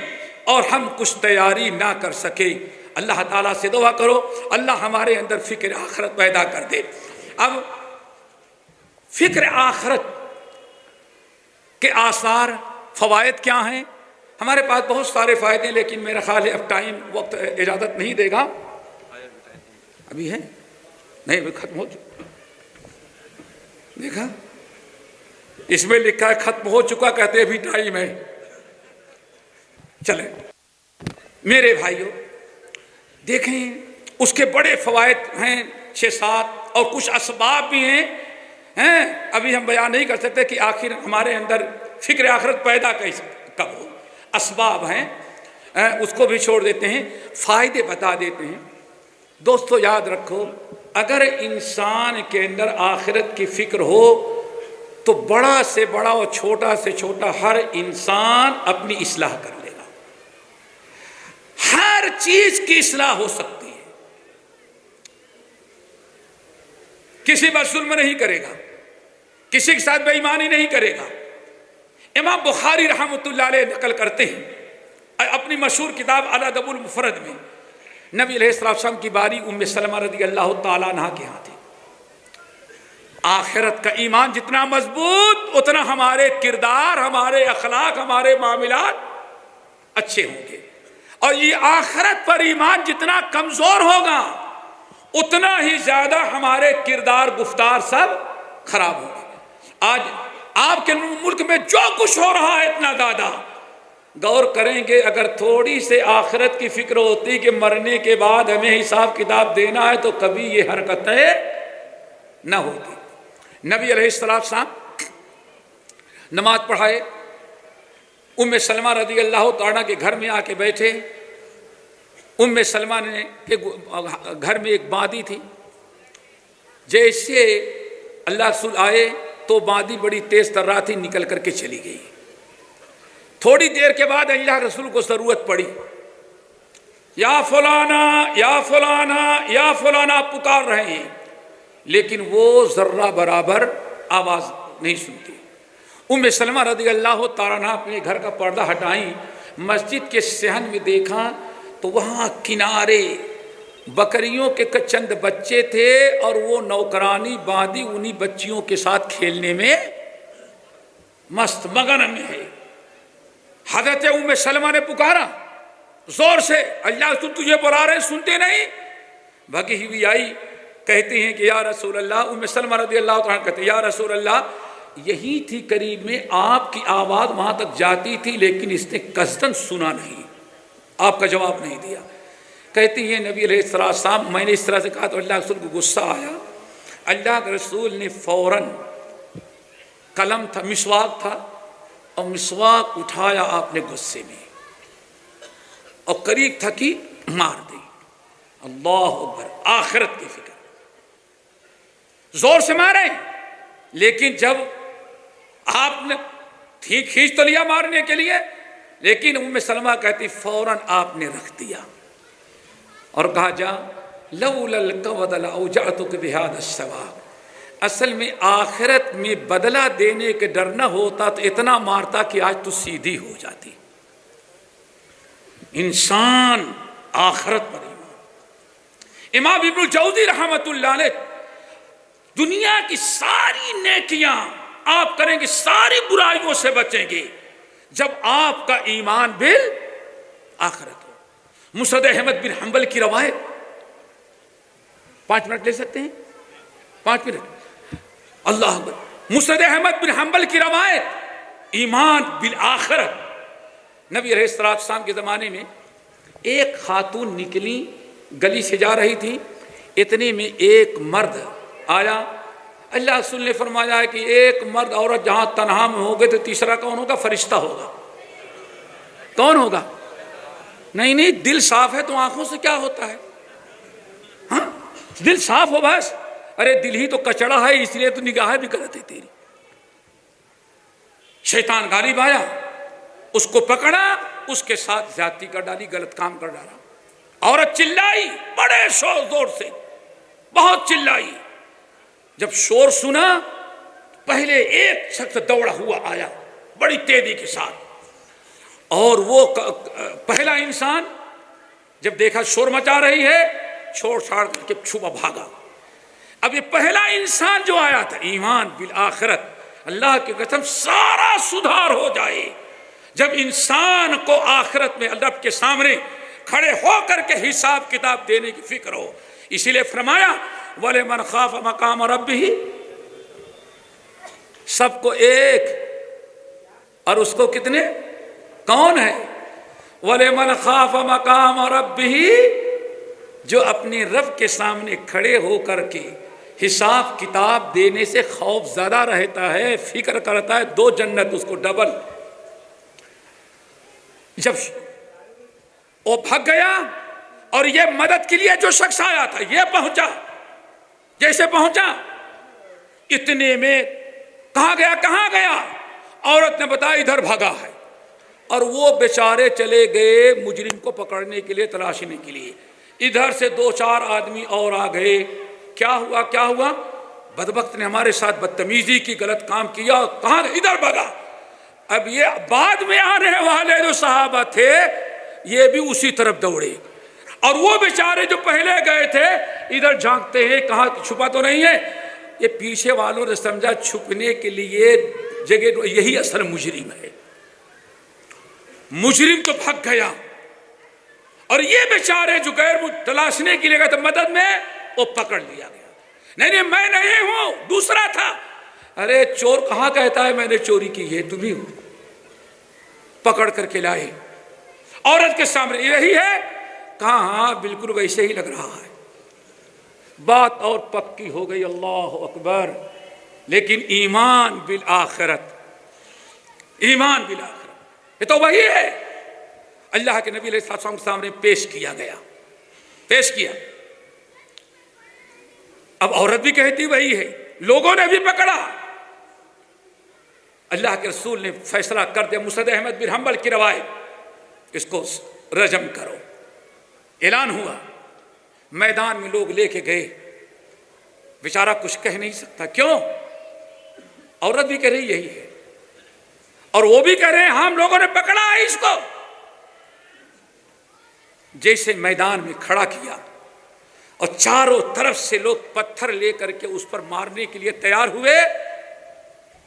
S1: اور ہم کچھ تیاری نہ کر سکے۔ اللہ تعالیٰ سے دعا کرو اللہ ہمارے اندر فکر آخرت پیدا کر دے۔ اب فکر آخرت کے آثار، فوائد کیا ہیں؟ ہمارے پاس بہت سارے فائدے ہیں، لیکن میرا خیال ہے اب ٹائم، وقت اجازت نہیں دے گا۔ ابھی ہے نہیں، ابھی ختم ہو چکا، دیکھا اس میں لکھا ہے ختم ہو چکا، کہتے ابھی ٹائم ہے۔ چلیں میرے بھائیوں، دیکھیں اس کے بڑے فوائد ہیں 6-7، اور کچھ اسباب بھی ہیں، ابھی ہم بیان نہیں کر سکتے کہ آخر ہمارے اندر فکر آخرت پیدا کب ہو۔ اسباب ہیں، اس کو بھی چھوڑ دیتے ہیں، فائدے بتا دیتے ہیں۔ دوستو یاد رکھو، اگر انسان کے اندر آخرت کی فکر ہو تو بڑا سے بڑا اور چھوٹا سے چھوٹا ہر انسان اپنی اصلاح کر لے گا، ہر چیز کی اصلاح ہو سکتی ہے، کسی پر ظلم نہیں کرے گا، کسی کے ساتھ بے ایمانی نہیں کرے گا۔ امام بخاری رحمۃ اللہ علیہ نقل کرتے ہیں اپنی مشہور کتاب الادب المفرد میں، نبی علیہ السلام کی باری ام سلمہ رضی اللہ تعالیٰ عنہ کے ہاں تھی۔ آخرت کا ایمان جتنا مضبوط، اتنا ہمارے کردار، ہمارے اخلاق، ہمارے معاملات اچھے ہوں گے، اور یہ آخرت پر ایمان جتنا کمزور ہوگا اتنا ہی زیادہ ہمارے کردار، گفتار سب خراب ہوں گے۔ آج آپ کے ملک میں جو کچھ ہو رہا ہے اتنا زیادہ، غور کریں گے اگر تھوڑی سے آخرت کی فکر ہوتی کہ مرنے کے بعد ہمیں حساب کتاب دینا ہے تو کبھی یہ حرکتیں نہ ہوتی۔ نبی علیہ السلام نماز پڑھائے، ام سلمہ رضی اللہ تعالیٰ کے گھر میں آ کے بیٹھے۔ ام سلمہ نے کے گھر میں ایک باندی تھی، جیسے اللہ رسول آئے تو باندی بڑی تیز ترا تھی، نکل کر کے چلی گئی۔ تھوڑی دیر کے بعد اللہ رسول کو ضرورت پڑی، یا فلانا یا فلانا یا فلانا پکار رہے ہیں، لیکن وہ ذرہ برابر آواز نہیں سنتی۔ ام سلمہ رضی اللہ تعالیٰ عنہ اپنے گھر کا پردہ ہٹائیں، مسجد کے صحن میں دیکھا تو وہاں کنارے بکریوں کے چند بچے تھے، اور وہ نوکرانی باندھی انہی بچیوں کے ساتھ کھیلنے میں مست مگن میں ہے۔ حضرت ام سلمہ نے پکارا زور سے، اللہ تجھے بلا رہے، سنتے نہیں؟ بھگی ہوئی آئی، کہتے ہیں کہ یا رسول اللہ، ام سلمہ رضی اللہ تعالیٰ کہتے ہیں یا رسول اللہ، یہی تھی قریب میں، آپ کی آواز وہاں تک جاتی تھی، لیکن اس نے قصداً سنا نہیں، آپ کا جواب نہیں دیا۔ کہتی ہیں نبی علیہ السلام، میں نے اس طرح سے کہا تو اللہ کے رسول کو غصہ آیا۔ اللہ کے رسول نے فوراً قلم تھا، مسواک تھا، اور مسواک اٹھایا آپ نے غصے میں، اور قریب تھا کہ مار دی۔ اللہ اکبر، آخرت کی فکر، زور سے مارے، لیکن جب آپ نے کھینچ تو لیا مارنے کے لیے، لیکن ام سلمہ کہتی فوراً آپ نے رکھ دیا اور کہا جا لولا القود لاوجعتک بهذا الثواب۔ اصل میں آخرت میں بدلہ دینے کے ڈر نہ ہوتا تو اتنا مارتا کہ آج تو سیدھی ہو جاتی۔ انسان آخرت پر ایمان۔ امام ابن الجوزی رحمۃ اللہ علیہ، دنیا کی ساری نیکیاں آپ کریں گے، ساری برائیوں سے بچیں گے جب آپ کا ایمان بالآخرت ہو۔ مسند احمد بن حنبل کی روایت، 5 منٹ لے سکتے ہیں؟ 5 منٹ، اللہ اکبر۔ مسند احمد بن حنبل کی روایت، ایمان بالآخرت۔ نبی علیہ السلام کے زمانے میں ایک خاتون نکلی، گلی سے جا رہی تھی، اتنے میں ایک مرد آیا۔ اللہ رسول نے فرمایا کہ ایک مرد عورت جہاں تنہا میں ہوگے تو تیسرا کون ہوگا؟ فرشتہ ہوگا۔ کون ہوگا؟ نہیں، دل صاف ہے تو آنکھوں سے کیا ہوتا ہے؟ ہاں، دل صاف ہو بس۔ ارے دل ہی تو کچڑا ہے، اس لیے تو نگاہیں بھی غلط ہے تیری۔ شیطان غالب آیا، اس کو پکڑا، اس کے ساتھ زیادتی کر ڈالی، غلط کام کر ڈالا۔ عورت چلائی بڑے زور سے، بہت چلائی۔ جب شور سنا، پہلے ایک شخص دوڑا ہوا آیا بڑی تیزی کے ساتھ، اور وہ پہلا انسان جب دیکھا شور مچا رہی ہے، چھوڑ چھاڑ کر کے چھپا بھاگا۔ اب یہ پہلا انسان جو آیا تھا، ایمان بالآخرت، اللہ کی قسم سارا سدھار ہو جائے جب انسان کو آخرت میں اللہ کے سامنے کھڑے ہو کر کے حساب کتاب دینے کی فکر ہو۔ اسی لیے فرمایا وَلِمَنْ خَافَ مَقَامَ رَبِّهِ، سب کو ایک، اور اس کو کتنے؟ کون ہے؟ وَلِمَنْ خَافَ مَقَامَ رَبِّهِ، جو اپنے رب کے سامنے کھڑے ہو کر کے حساب کتاب دینے سے خوف زیادہ رہتا ہے، فکر کرتا ہے، دو جنت اس کو ڈبل۔ جب وہ بھگ گیا اور یہ مدد کے لیے جو شخص آیا تھا یہ پہنچا، جیسے پہنچا اتنے میں کہاں گیا؟ عورت نے بتایا ادھر بھگا ہے، اور وہ بیچارے چلے گئے مجرم کو پکڑنے کے لیے، تلاشنے کے لیے۔ ادھر سے دو چار آدمی اور آ گئے۔ کیا ہوا؟ بدبخت نے ہمارے ساتھ بدتمیزی کی، غلط کام کیا، کہاں؟ ادھر بھگا۔ اب یہ بعد میں آنے والے جو صحابہ تھے یہ بھی اسی طرف دوڑے، اور وہ بیچارے جو پہلے گئے تھے ادھر جھانکتے ہیں کہاں چھپا تو نہیں ہے۔ یہ پیچھے والوں نے سمجھا چھپنے کے لیے جگہ، یہی اصل مجرم ہے۔ مجرم تو بھگ گیا، اور یہ بیچارے جو غیر تلاشنے کے لیے گئے تھے مدد میں، وہ پکڑ لیا گیا۔ نہیں میں نہیں ہوں، دوسرا تھا۔ ارے چور کہاں کہتا ہے میں نے چوری کی ہے؟ تم ہی ہو۔ پکڑ کر کے لائے عورت کے سامنے، یہی ہے؟ کہاں ہاں بالکل ویسے ہی لگ رہا ہے۔ بات اور پکی ہو گئی، اللہ اکبر۔ لیکن ایمان بالآخرت، ایمان بالآخرت، یہ تو وہی ہے اللہ کے نبی علیہ السلام کے سامنے پیش کیا گیا، پیش کیا۔ اب عورت بھی کہتی وہی ہے، لوگوں نے بھی پکڑا۔ اللہ کے رسول نے فیصلہ کر دیا، مسند احمد بن حنبل کی روایت، اس کو رجم کرو۔ اعلان ہوا، میدان میں لوگ لے کے گئے، بیچارہ کچھ کہہ نہیں سکتا۔ کیوں؟ عورت بھی کہہ رہی یہی ہے، اور وہ بھی کہہ رہے ہیں ہم لوگوں نے پکڑا ہے اس کو۔ جیسے میدان میں کھڑا کیا اور چاروں طرف سے لوگ پتھر لے کر کے اس پر مارنے کے لیے تیار ہوئے،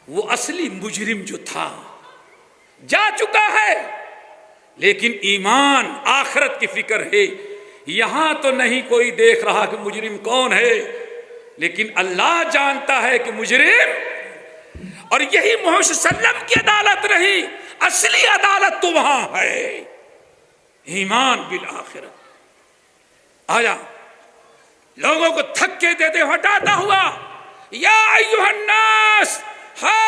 S1: وہ اصلی مجرم جو تھا جا چکا ہے، لیکن ایمان آخرت کی فکر ہے۔ یہاں تو نہیں کوئی دیکھ رہا کہ مجرم کون ہے، لیکن اللہ جانتا ہے کہ مجرم، اور یہی محمد صلی اللہ علیہ وسلم کی عدالت رہی، اصلی عدالت تو وہاں ہے۔ ایمان بالآخرت آیا، لوگوں کو دھکے دیتے ہٹاتا ہوا، یا ایھا الناس ہا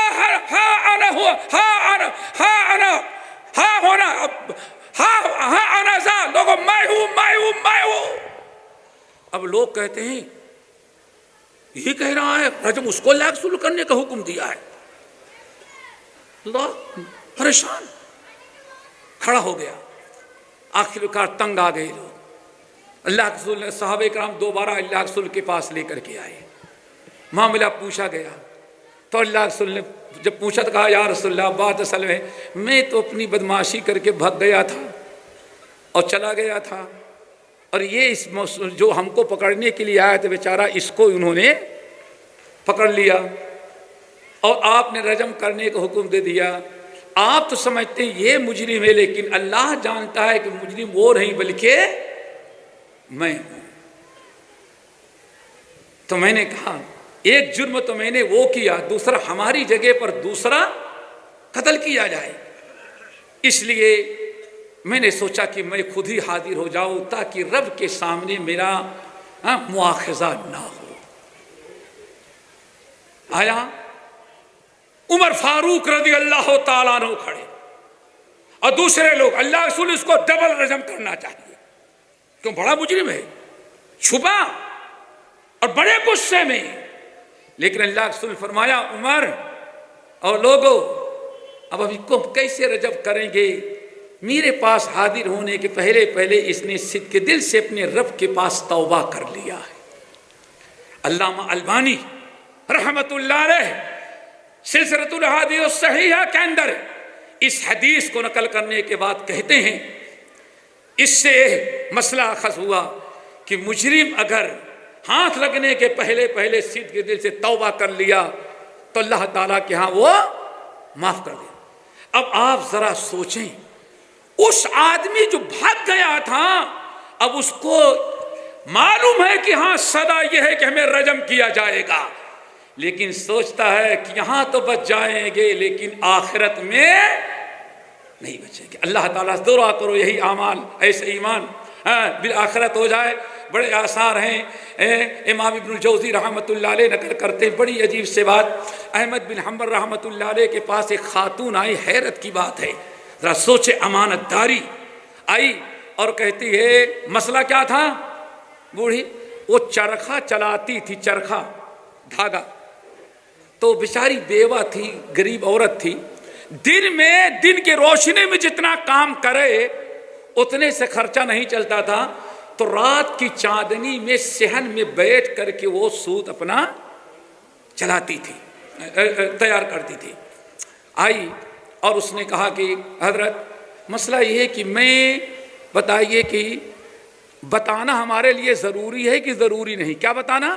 S1: انا ذا، لوگوں میں ہوں۔ اب لوگ کہتے ہیں یہ کہہ رہا ہے رجم، اس کو لاکھ سلو کرنے کا حکم دیا ہے۔ اللہ پریشان کھڑا ہو گیا، آخر کار تنگ آ گئے لوگ۔ اللہ کے رسول نے صحابہ کرام دوبارہ اللہ کے رسول کے پاس لے کر کے آئے، معاملہ پوچھا گیا تو اللہ کے رسول نے جب پوچھا تو کہا یا رسول اللہ بات اصل میں تو اپنی بدماشی کر کے بھگ گیا تھا اور چلا گیا تھا، اور یہ اس جو ہم کو پکڑنے کے لیے آیا تھا بیچارہ، اس کو انہوں نے پکڑ لیا اور آپ نے رجم کرنے کا حکم دے دیا۔ آپ تو سمجھتے ہیں یہ مجرم ہے، لیکن اللہ جانتا ہے کہ مجرم وہ نہیں بلکہ میں ہوں۔ تو میں نے کہا ایک جرم تو میں نے وہ کیا، دوسرا ہماری جگہ پر دوسرا قتل کیا جائے۔ اس لیے میں نے سوچا کہ میں خود ہی حاضر ہو جاؤں تاکہ رب کے سامنے میرا مواخذہ نہ ہو۔ آیا عمر فاروق رضی اللہ تعالیٰ عنہ کھڑے اور دوسرے لوگ، اللہ رسول اس کو ڈبل رجم کرنا چاہیے، کیوں بڑا مجرم ہے، چھپا اور بڑے غصے میں، لیکن اللہ رسول نے فرمایا عمر اور لوگوں اب ابھی کو کیسے رجم کریں گے، میرے پاس حاضر ہونے کے پہلے اس نے صدق دل سے اپنے رب کے پاس توبہ کر لیا ہے۔ علامہ البانی رحمت اللہ علیہ سلسلۃ الاحادیث الصحیحہ کے اندر اس حدیث کو نقل کرنے کے بعد کہتے ہیں اس سے مسئلہ اخذ ہوا کہ مجرم اگر ہاتھ لگنے کے پہلے صدق دل سے توبہ کر لیا تو اللہ تعالیٰ کے ہاں وہ معاف کر دے۔ اب آپ ذرا سوچیں، اس آدمی جو بھاگ گیا تھا اب اس کو معلوم ہے کہ ہاں سزا یہ ہے کہ ہمیں رجم کیا جائے گا، لیکن سوچتا ہے کہ یہاں تو بچ جائیں گے لیکن آخرت میں نہیں بچیں گے۔ اللہ تعالیٰ سے دعا کرو یہی اعمال ایسے ایمان بالآخرت ہو جائے۔ بڑے آثار ہیں، امام ابن الجوزی رحمۃ اللہ علیہ نقل کرتے ہیں، بڑی عجیب سے بات، احمد بن حنبل رحمۃ اللہ علیہ کے پاس ایک خاتون آئی، حیرت کی بات ہے، ذرا سوچے، امانت داری آئی اور کہتی ہے مسئلہ کیا تھا، بوڑھی وہ چرخہ چلاتی تھی، چرخہ دھاگا، تو بیچاری بیوہ تھی، غریب عورت تھی، دن کے روشنی میں جتنا کام کرے اتنے سے خرچہ نہیں چلتا تھا، تو رات کی چاندنی میں صحن میں بیٹھ کر کے وہ سوت اپنا چلاتی تھی، تیار کرتی تھی۔ آئی اور اس نے کہا کہ حضرت مسئلہ یہ ہے کہ میں بتائیے کہ بتانا ہمارے لیے ضروری ہے کہ ضروری نہیں، کیا بتانا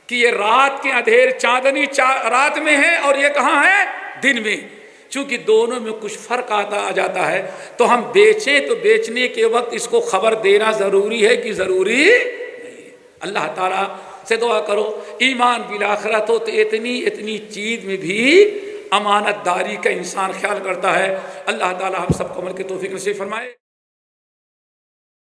S1: کہ یہ رات کے اندھیر چاندنی رات میں ہے اور یہ کہاں ہے، دن میں، چونکہ دونوں میں کچھ فرق آ جاتا ہے تو ہم بیچیں تو بیچنے کے وقت اس کو خبر دینا ضروری ہے کہ ضروری نہیں۔ اللہ تعالیٰ سے دعا کرو ایمان بالآخرت ہو تو اتنی چیز میں بھی امانت داری کا انسان خیال کرتا ہے۔ اللہ تعالیٰ ہم سب کو عمل کی توفیق نصیب فرمائے۔